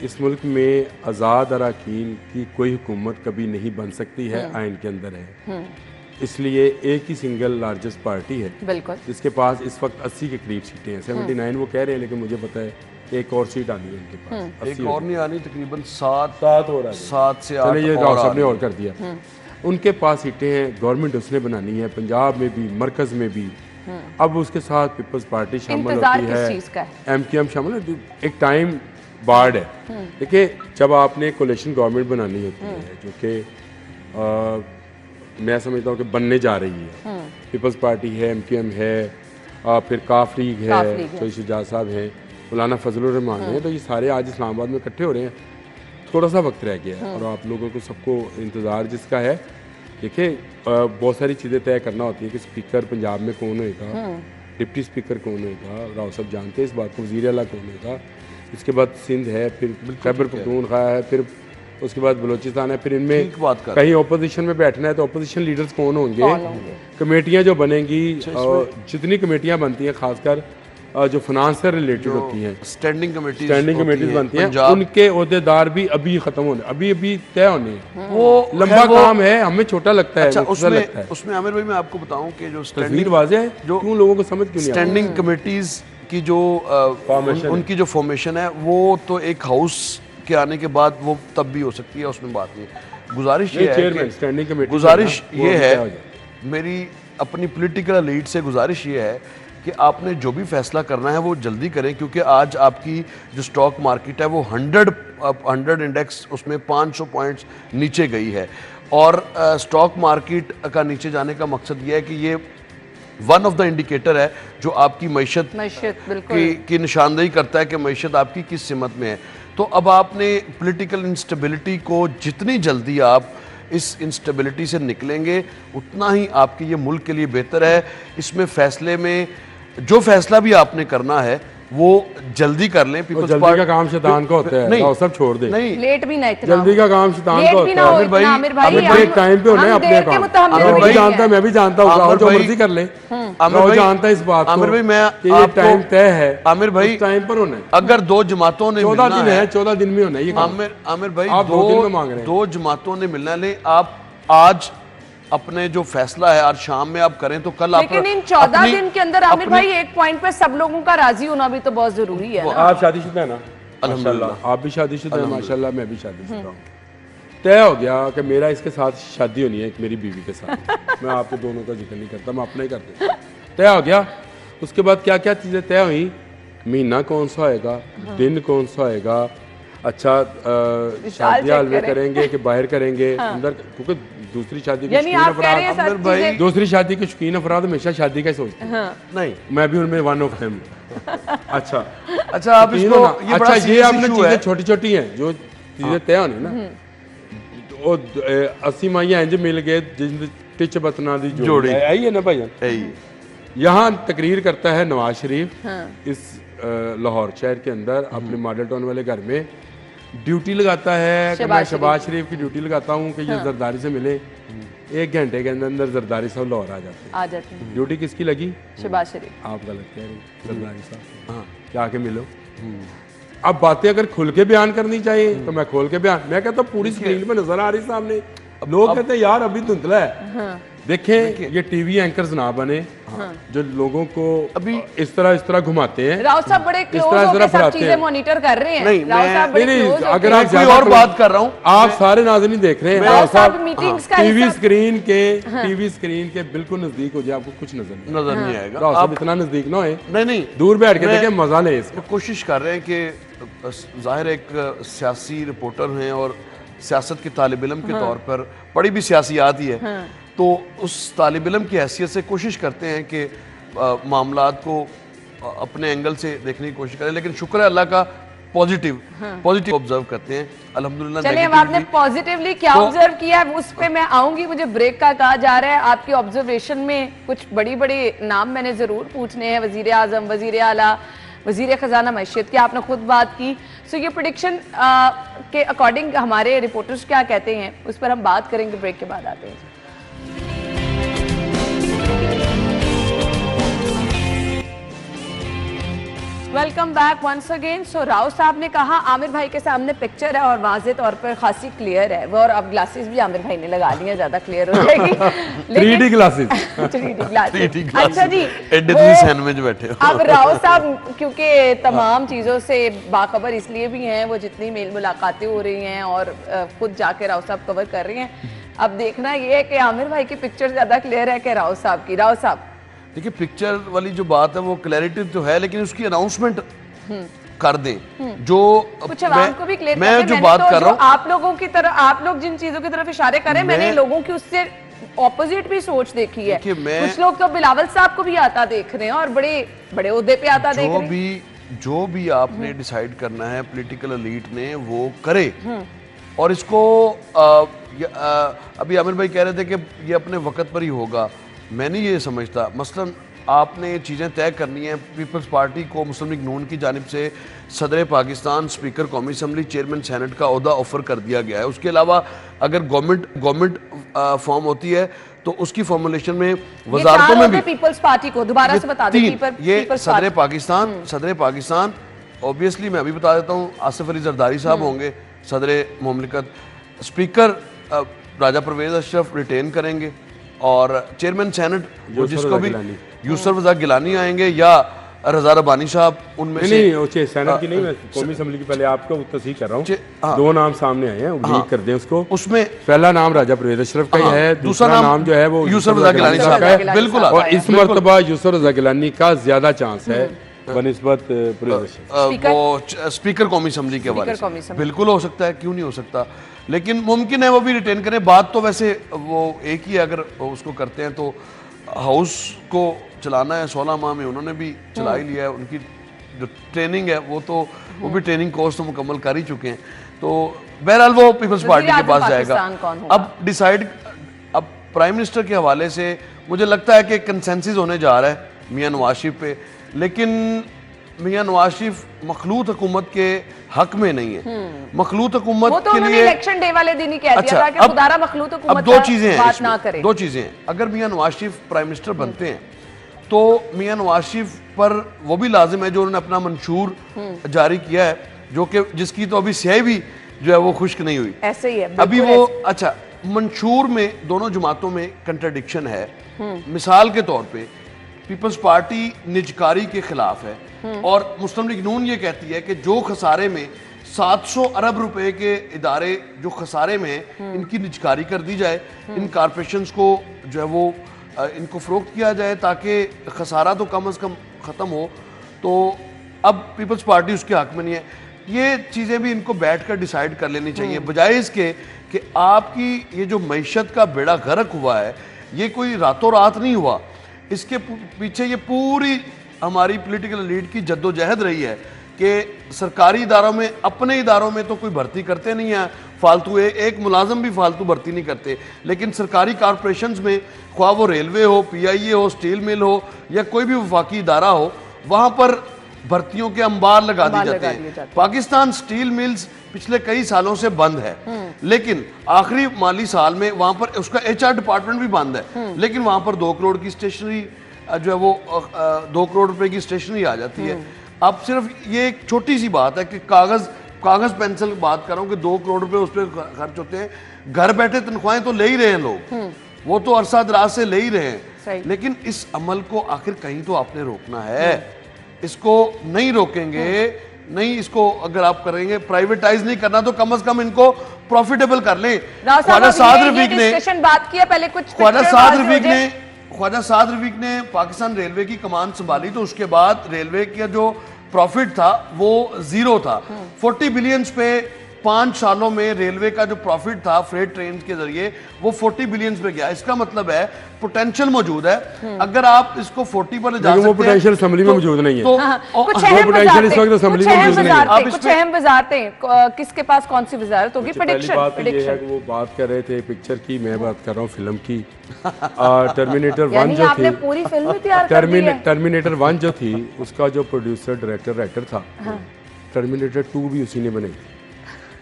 इस मुल्क में आज़ाद अरकान की कोई हुकूमत कभी नहीं बन सकती है, आइन के अंदर है। इसलिए एक ही सिंगल लार्जेस्ट पार्टी है बिल्कुल। जिसके पास इस वक्त 80 के करीब सीटें हैं। 79 वो कह रहे हैं, लेकिन मुझे पता है एक और सीट आनी है उनके पास। एक और नहीं आनी, तकरीबन 7 हो रहा है, 7 से 8 चले ये और राव आ साहब ने रही और कर दिया। उनके पास सीटें हैं, गवर्नमेंट उसने बनानी है, पंजाब में भी, मरकज में भी। अब उसके साथ पीपल्स पार्टी शामिल इंतजार होती किस है, चीज का है? MQM शामिल है। एक टाइम बार्ड है। देखिए, जब आपने कोलिशन गवर्नमेंट बनानी होती है, जो कि मैं समझता हूँ कि बनने जा रही है, पीपल्स पार्टी है, MQM है, फिर काफ लीग है, चौधरी शुजात साहब हैं, मौलाना फजलुर रहमान हैं, तो ये सारे आज इस्लामाबाद में इकट्ठे हो रहे हैं। थोड़ा सा वक्त रह गया है और आप लोगों को सबको इंतज़ार जिसका है। देखिए, बहुत सारी चीज़ें तय करना होती है कि स्पीकर पंजाब में कौन होएगा, डिप्टी स्पीकर कौन होएगा, राव साहब जानते हैं इस बात को, वज़ीर आला कौन होएगा, इसके बाद सिंध है, फिर खैबर पख्तूनख्वा है, फिर उसके बाद बलूचिस्तान है, फिर इनमें कहीं ओपोजिशन में बैठना है तो ओपोजिशन लीडर्स कौन होंगे, कमेटियाँ जो बनेंगी, जितनी कमेटियाँ बनती हैं, खासकर जो फाइनेंस से रिलेटेड होती हैं, स्टैंडिंग कमेटीज बनती हैं, उनके ओहदेदार भी अभी खत्म होने, अभी तय होने हैं। वो लंबा काम है, हमें छोटा लगता है। अच्छा, मुख्तसर लगता है। उसमें आमिर भाई मैं आपको बताऊं कि जो तस्वीर वाज़ेह है, जो क्यों लोगों को समझ क्यों नहीं स्टैंडिंग कमेटीज की जो उनकी जो फॉर्मेशन है, वो तो एक हाउस के आने के बाद वो तब भी हो सकती है, उसमें बात नहीं। गुजारिश ये है कि गुजारिश ये है, मेरी अपनी पॉलिटिकल लीड से गुजारिश ये है कि आपने जो भी फैसला करना है वो जल्दी करें, क्योंकि आज आपकी जो स्टॉक मार्केट है वो 100 इंडेक्स उसमें 500 पॉइंट्स नीचे गई है। और स्टॉक मार्केट का नीचे जाने का मकसद ये है कि ये वन ऑफ द इंडिकेटर है जो आपकी मईशत की निशानदेही करता है कि मईशत आपकी किस सिमत में है। तो अब आपने पॉलिटिकल इंस्टेबिलिटी को, जितनी जल्दी आप इस इंस्टेबिलिटी से निकलेंगे उतना ही आपके ये मुल्क के लिए बेहतर है। इसमें फैसले में जो फैसला भी आपने करना है वो जल्दी कर लें। पीपल्स पार्टी का काम शैतान का होता है, नहीं सब छोड़ दे, नहीं लेट भी ना, इतना जल्दी का काम शैतान का होता है। आमिर भाई एक टाइम पे होना है अपने काम। मैं भी जानता हूँ, राहुल जो मर्जी कर ले, राहुल जानता है इस बात को। आमिर भाई, मैं ये टाइम तय है, आमिर भाई टाइम पर होना है। अगर 2 जमातों ने 14 दिन है, 14 दिन में होना है ये काम। आमिर भाई, आप 2 दिन में मांग रहे हैं। 2 जमातों ने मिलना है। आप आज अपने जो फैसला है आज शाम में आप करें तो कल आप, लेकिन इन 14 दिन के अंदर आमिर भाई एक पॉइंट पे सब लोगों का राजी होना भी तो बहुत जरूरी है ना। आप शादीशुदा है ना? अल्हम्दुलिल्लाह। आप भी शादीशुदा हैं माशाल्लाह, मैं भी शादीशुदा हूँ। तय हो गया कि मेरा इसके साथ शादी होनी है, एक मेरी बीवी के साथ। मैं आपके दोनों का जिक्र नहीं करता, मैं अपना ही कर देता। तय हो गया। उसके बाद क्या क्या चीज़ें तय हुई, महीना कौन सा होएगा, दिन कौन सा होएगा, अच्छा शादी हाल में करेंगे कि बाहर करेंगे, अंदर, क्योंकि दूसरी शादी के शौकीन अफराद, दूसरी शादी के शौकीन अफराद हमेशा शादी का सोचते हैं। नहीं, मैं भी उनमें वन ऑफ देम। अच्छा आप इसको, ये आपने चीजें छोटी छोटी हैं जो चीजें तय होनी ना, वो 80 माइया इंज मिल गए टिच बतना दी जोड़ी आई है ना भाई। यहाँ तकरीर करता है नवाज शरीफ इस लाहौर शहर के अंदर अपने मॉडल टाउन वाले घर में, ड्यूटी लगाता है कि मैं शहबाज शरीफ की ड्यूटी लगाता हूँ कि ये जरदारी से मिले। 1 घंटे के अंदर जरदारी साहब लाहौर आ जाते हैं। ड्यूटी किसकी लगी? शहबाज शरीफ। आप गलत कह रहे हैं, जरदारी साहब। हाँ, क्या आके मिलो। अब बातें अगर खुल के बयान करनी चाहिए तो मैं खोल के बयान, मैं कहता हूँ पूरी स्क्रीन पे नजर आ रही सामने। लोग कहते हैं यार अभी धुंधला है। देखें, ये टीवी एंकर्स ना बने जो लोगों को अभी इस तरह घुमाते हैं। राव साहब बड़े क्लोज होकर सब चीजें मॉनिटर कर रहे हैं। नहीं, अगर आप कोई और बात कर रहा हूँ, आप सारे नाज़रीन देख रहे हैं, राव साहब टीवी स्क्रीन के बिल्कुल नजदीक हो जाए, आपको कुछ नजर नहीं आएगा। राव साहब इतना नजदीक ना हो, नहीं दूर बैठ के देखें, मजा ले। इसको कोशिश कर रहे हैं कि जाहिर एक सियासी रिपोर्टर हैं और सियासत के तालिब इल्म के तौर पर पढ़ी भी सियासियात ही है, तो उस तालिब इल्म की हैसियत से कोशिश करते हैं कि मामलात को अपने एंगल से देखने की कोशिश करें। लेकिन शुक्र है अल्लाह का, पॉजिटिव ऑब्जर्व करते हैं अल्हम्दुलिल्लाह। चलिए, अब आपने पॉजिटिवली क्या ऑब्जर्व किया है उस पे मैं आऊंगी। मुझे ब्रेक का कहा जा रहा है, आपकी ऑब्जर्वेशन में कुछ बड़ी बड़ी नाम मैंने जरूर पूछने हैं, वजीर आजम, वजीर आला, वजीर खजाना मैशियत की आपने खुद बात की। सो ये प्रेडिक्शन के अकॉर्डिंग हमारे रिपोर्टर्स क्या कहते हैं उस पर हम बात करेंगे, ब्रेक के बाद आते हैं। Welcome back once again. So Rao साहब ने कहा आमिर भाई के सामने पिक्चर है और वाज़े तौर पर खासी क्लियर है वो, और अब ग्लासेस भी आमिर भाई ने लगा ली हैं, ज्यादा क्लियर हो जाएगी। 3D glasses. 3D glasses. अच्छा जी, सैंडविच बैठे हो। अब राव साहब क्योंकि तमाम चीजों से बाखबर इसलिए भी हैं, वो जितनी मेल मुलाकातें हो रही हैं और खुद जाके राव साहब कवर कर रही हैं, अब देखना ये है कि आमिर भाई की पिक्चर ज्यादा क्लियर है कि राव साहब की। राव साहब देखिए, पिक्चर वाली जो बात है वो क्लैरिटी तो है, लेकिन उसकी अनाउंसमेंट कर दें। जो कुछ आवाम को भी क्लियर मैं जो बात कर रहा हूँ, आप लोगों की तरफ, आप लोग जिन चीजों की तरफ इशारे करें, मैंने लोगों की उससे ऑपोजिट भी सोच देखी है। कुछ लोग तो बिलावल साहब को भी आता देख रहे हैं और बड़े बड़े ओहदे पे आता देख रहे हैं। जो भी आपने डिसाइड करना है पॉलिटिकल एलीट ने वो करे, और इसको अभी आमिर भाई कह रहे थे कि ये अपने वक्त पर ही होगा। मैं नहीं ये समझता। मसलन आपने चीज़ें तय करनी है। पीपल्स पार्टी को मुस्लिम लीग नून की जानिब से सदर पाकिस्तान, स्पीकर कौमी असम्बली, चेयरमैन सेनेट का ओहदा ऑफर कर दिया गया है। उसके अलावा अगर गवर्नमेंट फॉर्म होती है तो उसकी फॉर्मुलेशन में वजारतों में भी पीपल्स पार्टी को दोबारा से बता दें, ये सदर पाकिस्तान ऑब्वियसली मैं अभी बता देता हूँ, आसिफ अली जरदारी साहब होंगे सदर मुमलिकत, स्पीकर राजा परवेज अशरफ रिटेन करेंगे, और चेयरमैन सेनेट जिसको भी यूसुफ रजा गिलानी आएंगे या रजा रबानी साहब, उनमें से नहीं सेनेट की नहीं, मैं कौमी असेंबली की पहले आपको तस्दीक कर रहा हूँ। दो नाम सामने आए हैं, उम्मीद कर दें उसको। उसमें पहला नाम राजा परवेज अशरफ का ही है, दूसरा नाम जो है वो यूसुफ रजा गिलानी साहब का है। बिल्कुल, और इस मरतबा यूसुफ रजा गिलानी का ज्यादा चांस है बनिस्बत परवेज अशरफ। वो स्पीकर कौमी असेंबली के हवाले से बिल्कुल हो सकता है, क्यों नहीं हो सकता, लेकिन मुमकिन है वो भी रिटेन करें। बात तो वैसे वो एक ही है, अगर उसको करते हैं तो हाउस को चलाना है 16 माह में, उन्होंने भी चला ही लिया है। उनकी जो ट्रेनिंग है वो भी ट्रेनिंग कोर्स तो मुकम्मल कर ही चुके हैं। तो बहरहाल वो पीपल्स पार्टी के पास जाएगा। अब डिसाइड, अब प्राइम मिनिस्टर के हवाले से मुझे लगता है कि कंसेंसस होने जा रहा है मियां नवाज शरीफ पे, लेकिन मियां नवाज शरीफ मखलूत हुकूमत के हक में नहीं है। मखलूत हुकूमत तो के लिए इलेक्शन डे वाले दिन ही कह दिया था कि खुदारा मखलूत हुकूमत अब दो चीजें हैं, ना करें। दो चीजें हैं। अगर मियां नवाज शरीफ प्राइम मिनिस्टर बनते हैं तो मियां नवाज शरीफ पर वो भी लाजिम है जो उन्होंने अपना मंशूर जारी किया है, जो कि जिसकी तो अभी स्याही भी जो है वो खुश्क नहीं हुई, ऐसे ही है अभी वो। अच्छा, मंशूर में दोनों जमातों में कंट्राडिक्शन है। मिसाल के तौर पे पीपल्स पार्टी निजकारी के खिलाफ है और मुस्लिम लीग नून ये कहती है कि जो खसारे में 700 अरब रुपए के इदारे जो खसारे में हैं, इनकी निजकारी कर दी जाए, इन कारपोरेशंस को जो है वो इनको फरोख्त किया जाए ताकि खसारा तो कम से कम ख़त्म हो। तो अब पीपल्स पार्टी उसके हक में नहीं है। ये चीज़ें भी इनको बैठ कर डिसाइड कर लेनी चाहिए, बजाय इसके कि आपकी ये जो मईशत का बेड़ा गर्क हुआ है, ये कोई रातों रात नहीं हुआ। इसके पीछे ये पूरी हमारी पॉलिटिकल लीड की जद्दोजहद रही है कि सरकारी इदारों में, अपने इदारों में तो कोई भर्ती करते नहीं है फालतू, एक मुलाजम भी फालतू भर्ती नहीं करते, लेकिन सरकारी कारपोरेशंस में, ख्वाह वो रेलवे हो, PIA हो, स्टील मिल हो या कोई भी वफाकी इदारा हो, वहाँ पर भर्तियों के अंबार लगा दिए जाते हैं। पाकिस्तान स्टील मिल्स पिछले कई सालों से बंद है, लेकिन आखिरी माली साल में वहां पर उसका HR डिपार्टमेंट भी बंद है, लेकिन वहां पर 2 करोड़ की स्टेशनरी जो है वो 2 करोड़ रुपए की स्टेशनरी आ जाती है। अब सिर्फ ये एक छोटी सी बात है कि कागज पेंसिल बात कर रहा हूँ कि 2 करोड़ रुपए उस पर खर्च होते हैं। घर बैठे तनख्वाहें तो ले ही रहे हैं लोग, वो तो अरसा दराज से ले ही रहे हैं, लेकिन इस अमल को आखिर कहीं तो आपने रोकना है। इसको नहीं रोकेंगे, नहीं इसको अगर आप करेंगे, प्राइवेटाइज नहीं करना तो कम से कम इनको प्रॉफिटेबल कर लें। ख्वाजा साद रफीक ने पाकिस्तान रेलवे की कमान संभाली तो उसके बाद रेलवे का जो प्रॉफिट था वो 0 था। 40 बिलियन पे 5 सालों में रेलवे का जो प्रॉफिट था फ्रेट ट्रेन के जरिए वो 40 बिलियन पे गया। इसका मतलब है पोटेंशियल मौजूद है, अगर आप इसको 40 पर ले जा सकते हैं। वो पोटेंशियल असेंबली में मौजूद नहीं है, तो कुछ अहम वजारतें किसके पास कौन सी वजारत होगी? प्रेडिक्शन वो बात कर रहे थे पिक्चर की, मैं बात कर रहा हूँ फिल्म की। टर्मिनेटर 1 जो थी, पूरी फिल्म तैयार कर दी है। टर्मिनेटर 1 जो थी उसका जो प्रोड्यूसर डायरेक्टर राइटर था, टर्मिनेटर 2 भी उसी ने बनाई।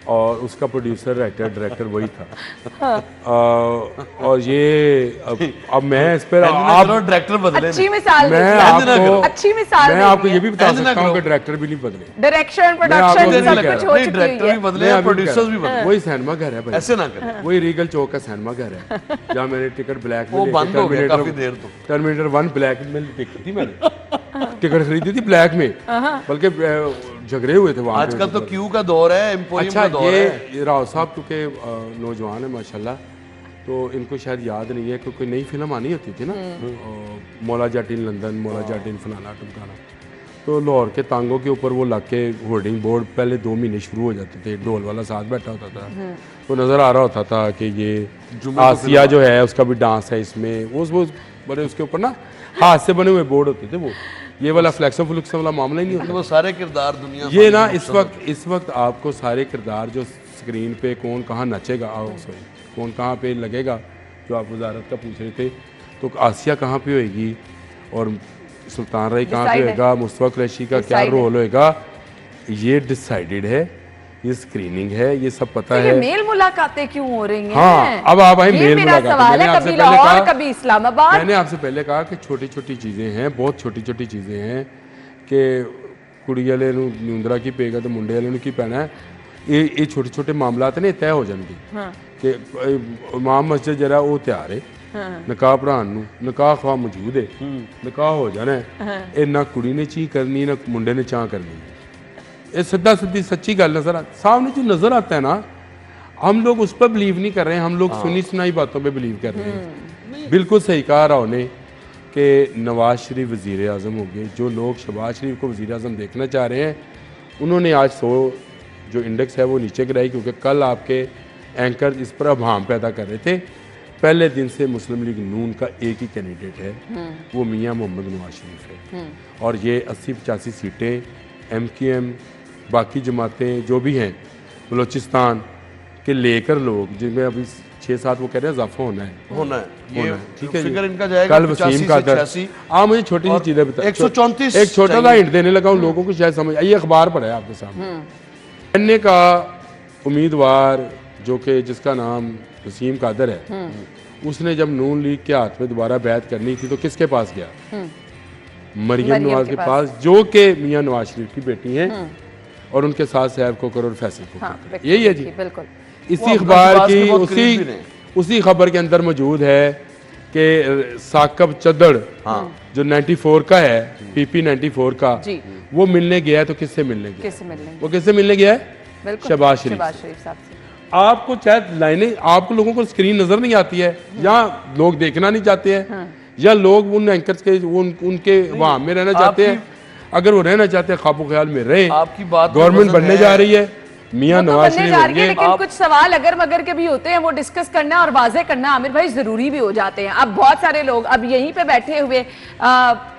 और उसका प्रोड्यूसर राइटर डायरेक्टर वही था। और ये अब मैं इस पर आप डायरेक्टर बदले अच्छी मिसाल मैं दीजिए। आपको अच्छी मिसाल मैं आपको दीजिए। ये भी बता ऐसे ना सकता हूँ करो। कि डायरेक्टर भी नहीं बदले, डायरेक्शन आपको प्रोडक्शन नहीं सब कह कुछ रहा। हो नहीं, चुकी डायरेक्टर है। भी बदले मैं हैं, अभी भी प्रोड्यूसर्स कह भी रहा हूँ। बदले। वही सिनेमा घर है भाई, ऐसे ना करें। वही रीगल चौक का सिनेमा घर है जहाँ मैंने टिकट ब्लैक में वो लेके बंद हो गया काफी देर तो। टर्मिनेटर 1 ब्लैक में टिकट थी मैंने टिकट खरीदी थी ब्लैक में, बल्कि झगड़े हुए थे वहाँ पे। आजकल तो क्यू का दौर है, एम्पोरियम अच्छा का दौर है। ये राव साहब क्योंकि नौजवान है माशाल्लाह, तो इनको शायद याद नहीं है कि कोई नई फिल्म आनी होती थी ना, मौला जट इन लंदन, मौला जट इन फलाना टमकाना, तो लाहौर के तांगों के ऊपर वो लग के होर्डिंग बोर्ड पहले 2 महीने शुरू हो जाते थे, ढोल वाला साथ बैठा होता था, तो नज़र आ रहा होता था कि ये आसिया जो है उसका भी डांस है इसमें, वो बड़े उसके ऊपर ना हाथ से बने हुए बोर्ड होते थे, वो ये वाला फ्लैक्सम फ्लुक्सम वाला मामला ही नहीं होता। वो सारे किरदार दुनिया ये ना इस वक्त आपको सारे किरदार जो स्क्रीन पे कौन कहाँ नचेगा, कौन कहाँ पे लगेगा, जो आप वजारत का पूछ रहे थे, तो आसिया कहाँ पे होएगी और सुल्तान रही कहाँ पे होएगा, मुस्तफा कुरैशी का क्या रोल होएगा, ये डिसाइडेड है, ये स्क्रीनिंग है, ये सब पता तो है। ये मेल मुलाकातें क्यों हो रही हैं? हाँ, अब आप आए मेल मेरा मुलाकात। सवाल है, कभी लाहौर कभी इस्लामाबाद। मैंने आपसे पहले कहा कि छोटी छोटी चीज़ें हैं, बहुत छोटी छोटी चीज़ें हैं कि कुड़ी वाले नुंदरा की पेगा तो मुंडे वाले की पैना है, ये छोटे छोटे मामला ने तय हो जाएंगे कि इमाम मस्जिद जरा वो तैयार है निकाह भरान नूं, निकाह खवा मौजूद है, निकाह हो जाना है, ये ना कुड़ी ने ची करनी ना मुंडे ने चाह करनी, ये सीधा सीधी सच्ची गल नजर सामने जो नजर आता है ना, हम लोग उस पर बिलीव नहीं कर रहे हैं, हम लोग सुनी सुनाई बातों पे बिलीव कर रहे हैं। बिल्कुल सही कहा राव ने कि नवाज शरीफ वजीर आज़म हो गए, जो लोग शहबाज शरीफ को वजीर आज़म देखना चाह रहे हैं, उन्होंने आज 100 जो इंडेक्स है वो नीचे गिराई, क्योंकि कल आपके एंकर इस पर अभाम पैदा कर रहे थे। पहले दिन से मुस्लिम लीग नून का एक ही कैंडिडेट है, वो मियाँ मोहम्मद नवाज शरीफ है, और ये 80-85 सीटें MQM बाकी जमातें जो भी हैं बलूचिस्तान के लेकर लोग, जिनमें अभी 6-7 वो कह रहे हैं इजाफा होना है, ये ठीक है फिगर जी। इनका जाएगा कल वसीम का 85 मुझे छोटी सी चीजें बता, 134 एक छोटा सा हिंट देने लगा हूँ लोगों को शायद समझ, ये अखबार पढ़ा है आपके सामने, एनए का उम्मीदवार जो कि जिसका नाम वसीम कादर है, उसने जब नून लीग के हाथ में दोबारा बैत करनी थी तो किसके पास गया? मरियम नवाज के पास, जो कि मियाँ नवाज शरीफ की बेटी हैं, और उनके साथ सैफ कोकर और फैसल कोकर, यही है जी। बिल्कुल इसी अखबार की उसी खबर के अंदर मौजूद है कि साकब चदड़ जो 94 का है, PP 94 का, वो मिलने गया है, तो किससे मिलने गया? वो किससे मिलने गया है? शहबाज शरीफ साहब से। आपको शायद लाइनें, आपको लोगों को स्क्रीन नजर नहीं आती है, या लोग देखना नहीं चाहते हैं, या लोग उन एंकर्स के उनके वहां में रहना चाहते हैं। अगर वो रहना चाहते हैं ख्वाबो ख्याल में रहे। आपकी बात गवर्नमेंट बनने जा रही है, मियां नवाज शरीफ होंगे, लेकिन कुछ सवाल अगर मगर के भी होते हैं, वो डिस्कस करना और वाजे करना आमिर भाई जरूरी भी हो जाते हैं। अब बहुत सारे लोग अब यहीं पे बैठे हुए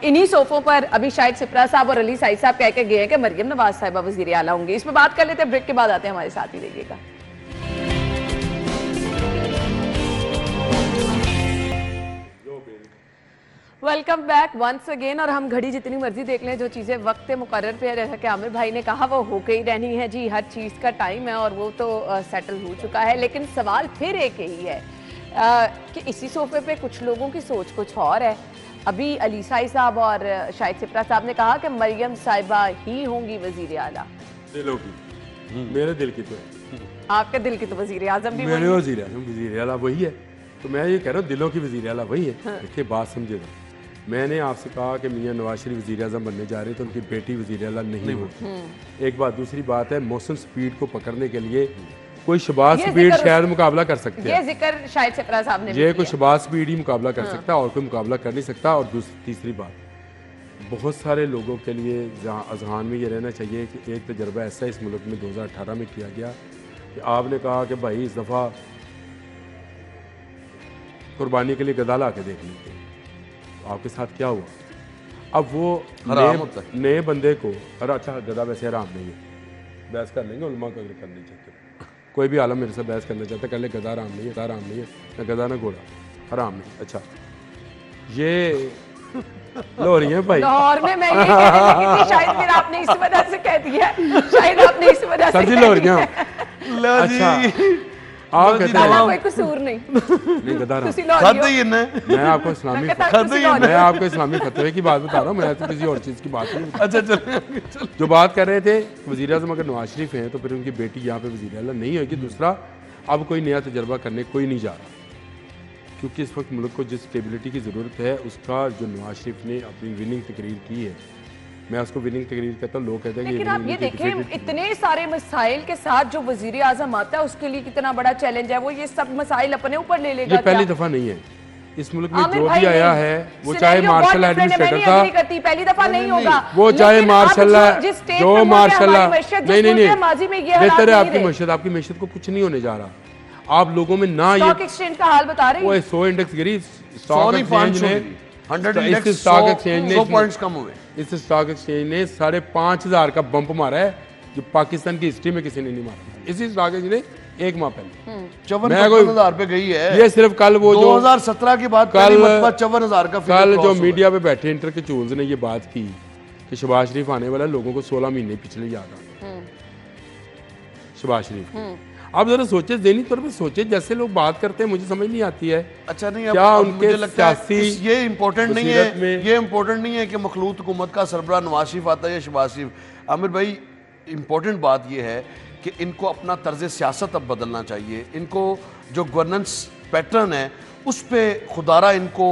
इन्हीं सोफों पर अभी शायद सिप्रा साहब और अली साइद साहब कह के गए हैं कि मरियम नवाज साहिबा वजीर आला होंगे। इस पर बात कर लेते हैं, ब्रेक के बाद आते हैं, हमारे साथ ही रहिएगा। Welcome back once again. और हम घड़ी जितनी मर्जी देख लें, जो चीज़ें वक्त मुकर्रर पे है, जैसा कि आमिर भाई ने कहा, वो होके ही रहनी है जी। हर चीज़ का टाइम है और वो तो सेटल हो चुका है। लेकिन सवाल फिर एक ही है कि इसी सोफे पे कुछ लोगों की सोच कुछ और है। अभी अली साहब और शाहिद सिप्रा साहब ने कहा कि मरियम साहिबा ही होंगी वजीर आला। दिलों की, मेरे दिल की तो है, आपके दिल की तो वजीर आजम भी मेरे वजीर आजम वजीर आला वही है। तो मैं ये कह रहा हूँ दिलों की वजीर आला वही है। देखिए बात समझेगा, मैंने आपसे कहा कि मियां नवाज शरीफ वज़ीर आज़म बनने जा रहे, तो उनकी बेटी वज़ीर आला नहीं होती। एक बात, दूसरी बात है मोहसिन स्पीड को पकड़ने के लिए कोई शहबाज स्पीड शायद मुकाबला कर सकते हैं, ये जिक्र शायद सिप्रा साहब ने ये कोई शहबाज स्पीड ही मुकाबला कर सकता है और कोई मुकाबला कर नहीं सकता। और तीसरी बात, बहुत सारे लोगों के लिए अजहान में ये रहना चाहिए कि एक तजर्बा ऐसा इस मुल्क में 2018 में किया गया कि आपने कहा कि भाई इस दफ़ा कुर्बानी के लिए गदा ला के देख लीजिए, आपके साथ क्या हुआ? अब वो नए बंदे को, अरे अच्छा गदा वैसे हराम नहीं है, बहस कर लेंगे, उलमा को अगर करनी चाहिए, कोई भी आलम मेरे से बहस करना चाहता है, कर ले, गदा हराम नहीं है, हराम नहीं है, ना गदा ना घोड़ा, हराम नहीं। अच्छा ये लोरी है भाई लाहौर में मैं ये कहने लगी थी, शायद फिर आपने इस वजह से कह दिया, शायद आपने इस वजह से लोरियां लो अच्छा जी आप कहते ਤੁਹਾਡਾ हैं ਕੋਈ ਕਸੂਰ ਨਹੀਂ नहीं गदार ਤੁਸੀਂ ਲਾਹੌਰੀ खाते ਹੋ ही ना मैं आपको इस्लामी मैं आपको इस्लामी फतवे की बात बता रहा हूँ, मैं तो किसी और चीज़ की बात नहीं बता अच्छा चलो जो बात कर रहे थे वज़ीर आज़म अगर नवाज शरीफ हैं तो फिर उनकी बेटी यहाँ पे वज़ीर आला नहीं होगी। दूसरा, अब कोई नया तजर्बा करने कोई नहीं जा रहा, क्योंकि इस वक्त मुल्क को जिस स्टेबिलिटी की ज़रूरत है उसका जो नवाज शरीफ ने अपनी विनिंग तकरीर की है, मैं उसको विनिंग तकरीर कहता हूँ। लोग कहते हैं कि लेकिन आप ये winning की देखें defeated- इतने सारे मसाइल के साथ जो वजीर आजम आता है उसके लिए कितना बड़ा चैलेंज है, वो ये सब मसाइल अपने ऊपर ले लेगा ये पहली क्या? दफ़ा नहीं है इस मुल्क में आमिर जो भाई भी आया नहीं। है वो Scenario चाहे बहुत मार्शल different है, मैं एडमिनिस्ट्रेटर नहीं था, agree करती, पहली दफा नहीं होगा, वो चाहे लेकिन अब मार्शल जिस state जो पे मुल्क है, मार्शल हमारी मैशत जिस नहीं नहीं मुल्क है, नहीं माजी में ये हालात बेहतर है नहीं आपकी रहे। मैशत को कुछ नहीं होने जा रहा। आप लोगों में ना ये स्टॉक एक्सचेंज का हाल बता रहे वो हैं। 100 इंडेक्स गिरी, 100 स्टॉक नहीं एक्सचेंज 500 ने 100 इस इंडेक्स स्टॉक एक्सचेंज ने 100 पॉइंट्स कम हुए। इस स्टॉक एक्सचेंज ने 5,500 का बम्प मारा है जो पाकिस्तान की हिस्ट्री में किसी ने नहीं मारा। इसी स्टॉक एक्सचेंज ने एक माह पहले 54,000 पे गई है। ये सिर्फ कल वो जो 2017 के बाद कल पहली मरतबा 54,000 का फिगर कल जो क्रॉस हुआ। मीडिया पे बैठे इंटर के चूल्स ने ये बात की कि शहबाज शरीफ आने वाला है, लोगों को 16 महीने पिछले याद आ शहबाज शरीफ की। अब जरा सोचे, ज़हनी तौर पे सोचे, जैसे लोग बात करते हैं मुझे समझ नहीं आती है। अच्छा नहीं, क्या अब उनके मुझे लगता है सियासी ये इम्पोर्टेंट नहीं बसीरत है, में- ये इम्पोर्टेंट नहीं है कि मखलूत हुकूमत का सरबराह नवाज शरीफ आता है या शहबाज शरीफ। आमिर भाई, इम्पोर्टेंट बात ये है कि इनको अपना तर्ज सियासत अब बदलना चाहिए। इनको जो गवर्नेंस पैटर्न है उस पे खुदारा इनको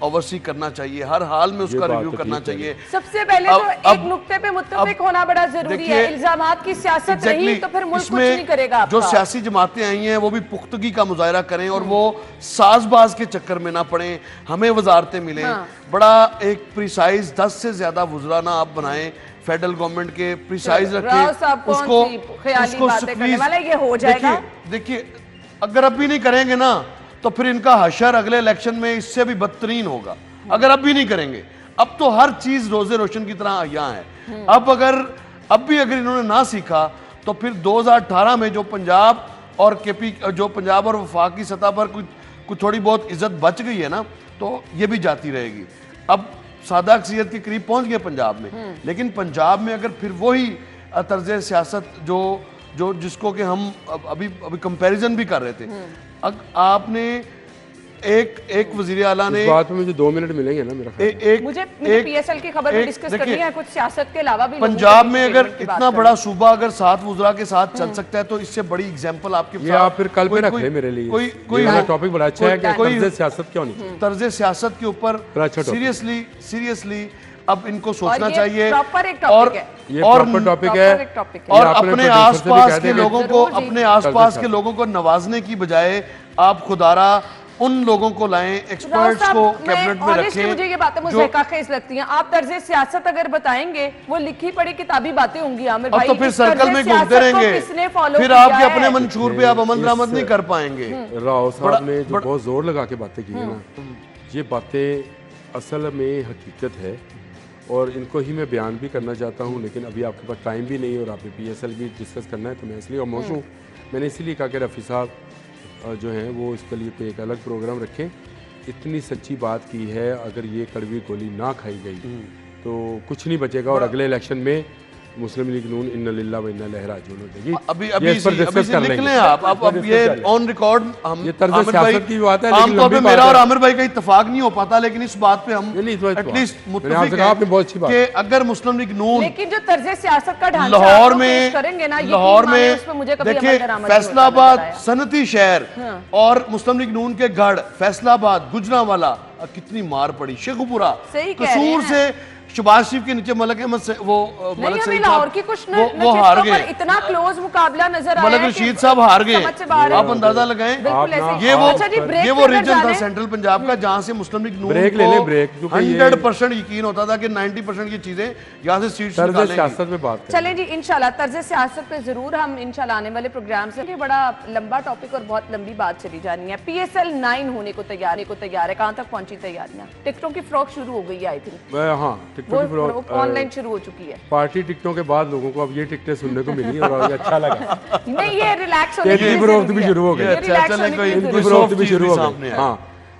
ओवरसी करना चाहिए, हर हाल में उसका बात रिव्यू तो करना ठीक है। चाहिए। सबसे पहले अब- तो एक अब- नुक्ते पे मुत्तफिक अब होना बड़ा जरूरी है। देखिए, इल्जामात की सियासत रही तो फिर मुल्क कुछ नहीं करेगा जो आपका। सियासी जमातें आई हैं वो भी पुख्तगी का मुजाहरा करें और वो साजबाज के चक्कर में ना पड़े, हमें वजारतें मिलें। हाँ। बड़ा एक प्रिसाइज 10 से ज्यादा वुज़रा ना आप बनाएं, फेडरल गवर्नमेंट के प्रिसाइज राव रखें, साहब कौन उसको सी ख्याली उसको बातें करने squeeze- वाले, ये हो जाएगा। देखिए अगर अब भी नहीं करेंगे ना तो फिर इनका हशर अगले इलेक्शन में इससे भी बदतरीन होगा। अगर अब भी नहीं करेंगे, अब तो हर चीज रोजे रोशन की तरह यहाँ है। अब भी अगर इन्होंने ना सीखा तो फिर 2018 में जो पंजाब और केपी, जो पंजाब और वफाक की सतह पर कुछ थोड़ी बहुत इज्जत बच गई है ना, तो ये भी जाती रहेगी। अब सादा अक्सियत के करीब पहुंच गए पंजाब में, लेकिन पंजाब में अगर फिर वही तर्ज सियासत जो जिसको कि हम अभी कंपैरिजन भी कर रहे थे, आपने एक वजीर आला ने इस बात में मुझे 2 मिनट मिलेंगे ना मेरा ख्याल। मुझे पीएसएल की खबर भी डिस्कस करनी है, कुछ सियासत के अलावा भी पंजाब में अगर इतना बड़ा सूबा अगर 7 वुज़रा के साथ चल सकता है तो इससे बड़ी एग्जांपल आपके ये आप फिर कल पे रख ले मेरे लिए। कोई ये वाला टॉपिक बड़ा अच्छा है कि कोई तर्ज सियासत क्या होनी चाहिए। तर्ज सियासत के ऊपर बड़ा अच्छा topic। सीरियसली अब इनको सोचना ये चाहिए। प्रॉपर एक टॉपिक है। ये प्रॉपर टॉपिक proper है एक topic है। और ये आपने अपने producer से भी आसपास कह के देंगे। लोगों को जरूर जी। अपने आसपास के लोगों को नवाजने की बजाय आप खुदारा उन लोगों को लाएं, एक्सपर्ट्स को कैबिनेट में रखें। मुझे ये बातें मुझे खेज लगती हैं। आप तर्ज सियासत अगर बताएंगे वो लिखी पड़ी किताबी बातें होंगी आमिर अब भाई। तो फिर इस सर्कल तर्ज में सियासत घूमते को किसने रहेंगे, follow फिर किया आपके है? अपने मंशूर पे आप अमल दरामद इस- नहीं कर पाएंगे। राव बड़ा- साहब ने जो बड़ा- बहुत जोर लगा के बातें की है ना, ये बातें असल में हकीकत है और इनको ही मैं बयान भी करना चाहता हूँ, लेकिन अभी आपके पास टाइम भी नहीं है और आपने PSL भी डिस्कस करना है, तो मैं इसलिए खामोश हूँ। मैंने इसीलिए कहा कि रफ़ी साहब जो हैं वो इसके लिए कोई एक अलग प्रोग्राम रखें। इतनी सच्ची बात की है, अगर ये कड़वी गोली ना खाई गई तो कुछ नहीं बचेगा और अगले इलेक्शन में मुस्लिम लीग नून इन्ना लिल्लाह व इन्ना इलैहि राजिऊन हो जाएगी। अभी ये इस पर अभी डिस्कस से कर लिख लेंगे। लें आप। अब ये ऑन रिकॉर्ड हम ये तर्ज आमिर सियासत भाई की बात है, लेकिन आमतौर पे लंबी मेरा बात और है। आमिर भाई का इत्तेफाक नहीं हो पाता, लेकिन इस बात पे हम नहीं, इस बात पे एटलीस्ट मैंने मुत्तफिक आपसे कहा, आपने बहुत अच्छी बात कि अगर मुस्लिम लीग नून लेकिन जो तर्ज सियासत का ढांचा लाहौर आप लोग में पेश करेंगे ना, लाहौर यकीन मानिए में उस पे मुझे कभी देखिए अमल दरामद नहीं होता फैसलाबाद नजर आया। सनती शहर और मुस्लिम लीग नून के गढ़ फैसलाबाद गुजरांवाला कितनी मार पड़ी, शेखुपुरा सही कह रहे कसूर हैं। से शहबाज शरीफ के नीचे मलक अहमद से वो नहीं, मलक हमें सईद लाहौर साहब की कुछ वो हार गए। इतना क्लोज मुकाबला नजर आया मलक है रशीद कि साहब हार गए, समझ से बाहर है। आप अंदाजा लगाएं। बिल्कुल आप ना- ऐसे। ये वो अच्छा जी, ब्रेक ये पे वो अगर रीजन था जाने- सेंट्रल पंजाब का जहां से मुस्लिम लीग नून ब्रेक ले लें, ब्रेक, क्योंकि ये- 100% यकीन होता था कि 90% ये चीजें यहाँ से सीट्स तर्ज निकालेंगी। सियासत में बात करें। चलें जी, इंशाल्लाह तर्ज सियासत पे जरूर हम इंशाल्लाह आने वाले प्रोग्राम से, ये बड़ा लंबा टॉपिक और बहुत लंबी बात चली जानी है। PSL 9 होने को तैयार है, कहाँ तक पहुंची तैयारियां? टिकटों की फ्रॉक शुरू हो गई है, आई थिंक हाँ, टिकटों की वो फ्रॉक ऑनलाइन शुरू हो चुकी है। पार्टी टिकटों के बाद लोगों को अब ये टिकटें सुनने को मिली और ये अच्छा लगा। नहीं, ये रिलैक्स होने इनकी फरोख्त भी शुरू हो गई। ये अच्छा, रिलैक्स चलें, होने कोई- की इनकी जरूरत है। फरोख्त भी चीज़ शुरू भी हो सामने गई। आई। हाँ,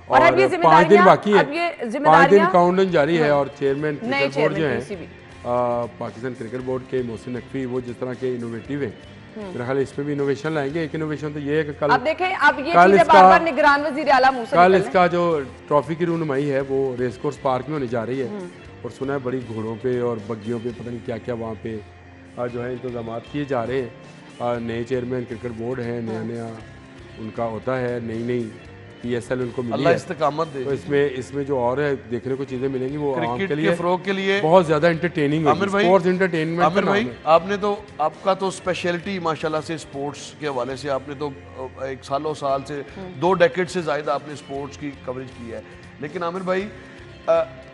और अब ये 5 दिन बाकी है, अब ये 5 दिन जिम्मेदारियां काउंटडाउन जारी है और चेयरमैन नए क्रिकेट बोर्ड जो चेयरमैन हैं PCB। पाकिस्तान क्रिकेट बोर्ड के मोहसिन नकवी, वो जिस तरह के इनोवेटिव हैं मेरा ख्याल है इसमें भी इनोवेशन लाएंगे। एक इनोवेशन तो ये है कि कल अब देखें, अब ये कल चीजें इसका- बार बार निगरान वजीर आला मुंह से कल निकल इसका जो ट्रॉफी की रूनुमाई है वो रेस कोर्स पार्क में होने जा रही है, और सुना है बड़ी घोड़ों पे और बग्गियों पे पता नहीं क्या क्या वहाँ पे जो है इंतजाम किए जा रहे हैं। नए चेयरमैन क्रिकेट बोर्ड है, नया नया उनका होता है, नई नई PSL उनको मिली अल्लाह है। इस्तकामत दे। तो इसमें जो और है देखने को चीज़ें मिलेंगी वो आम क्रिकेट के के लिए फ़रोग के लिए बहुत ज़्यादा एंटरटेनिंग आमिर भाई, स्पोर्ट्स एंटरटेनमेंट आमिर भाई, आपने तो आपका तो स्पेशलिटी माशाल्लाह से स्पोर्ट्स के हवाले से आपने तो एक सालों साल से 2 डेकेड से ज़्यादा आपने स्पोर्ट्स की कवरेज की है। लेकिन आमिर भाई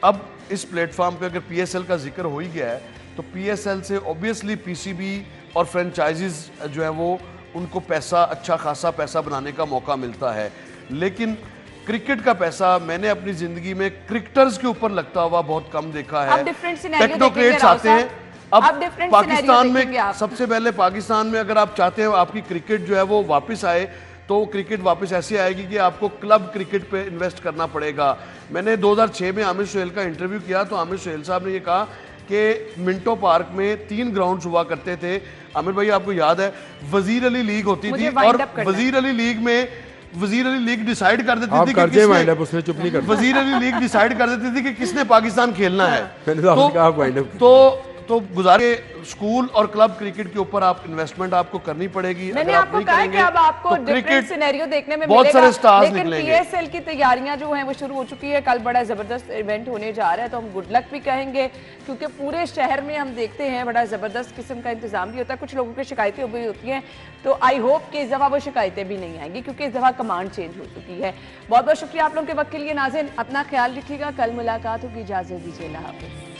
अब इस प्लेटफॉर्म पे अगर PSL का जिक्र हो ही गया है तो PSL से ऑब्वियसली PCB और फ्रेंचाइजीज जो है वो उनको पैसा, अच्छा खासा पैसा बनाने का मौका मिलता है। लेकिन क्रिकेट का पैसा मैंने अपनी जिंदगी में क्रिकेटर्स के ऊपर लगता हुआ बहुत कम देखा है। अब different scenario टेक्नोक्रेट्स देखेंगे आते हैं। अब अब different पाकिस्तान scenario में देखेंगे आप। सबसे पहले पाकिस्तान में अगर आप चाहते हो आपकी क्रिकेट जो है वो वापस आए तो क्रिकेट वापस ऐसे आएगी कि आपको क्लब क्रिकेट पे इन्वेस्ट करना पड़ेगा। मैंने 2006 में आमिर सुहेल का इंटरव्यू किया तो आमिर सुहेल साहब ने ये कहा कि मिंटो पार्क में 3 ग्राउंड्स हुआ करते थे। आमिर भाई आपको याद है वजीर अली लीग होती मुझे थी wind और up करना है। वजीर अली लीग डिसाइड कर देती आप थी कर कि दिए किसने वाइंड अप, उसने चुप नहीं करता। वजीर अली लीग डिसाइड कर देती थी कि किसने पाकिस्तान खेलना है। मैंने तो आपसे कहा आप wind up तो गुजारे स्कूल और क्लब क्रिकेट के ऊपर आप इन्वेस्टमेंट आपको करनी पड़ेगी। मैंने अगर आप आपको नहीं कहा है कि करेंगे अब आपको तो डिफरेंट क्रिकेट सिनेरियो देखने में बहुत मिलेगा, सारे स्टार्स लेकिन निकलेंगे। PSL की तैयारियां जो हैं वो शुरू हो चुकी है। कल बड़ा जबरदस्त इवेंट होने जा रहा है तो हम गुड लक भी कहेंगे, क्योंकि पूरे शहर में हम देखते हैं बड़ा जबरदस्त किस्म का इंतजाम भी होता है। कुछ लोगों की शिकायतें भी होती हैं, तो आई होप कि इस दफा वो शिकायतें भी नहीं आएंगी, क्योंकि इस दफा कमांड चेंज हो चुकी है। बहुत बहुत शुक्रिया आप लोगों के वक्त के लिए। नाज़रीन अपना ख्याल रखिएगा, कल मुलाकात होगी, इजाजत दीजिए, अल्लाह हाफिज़।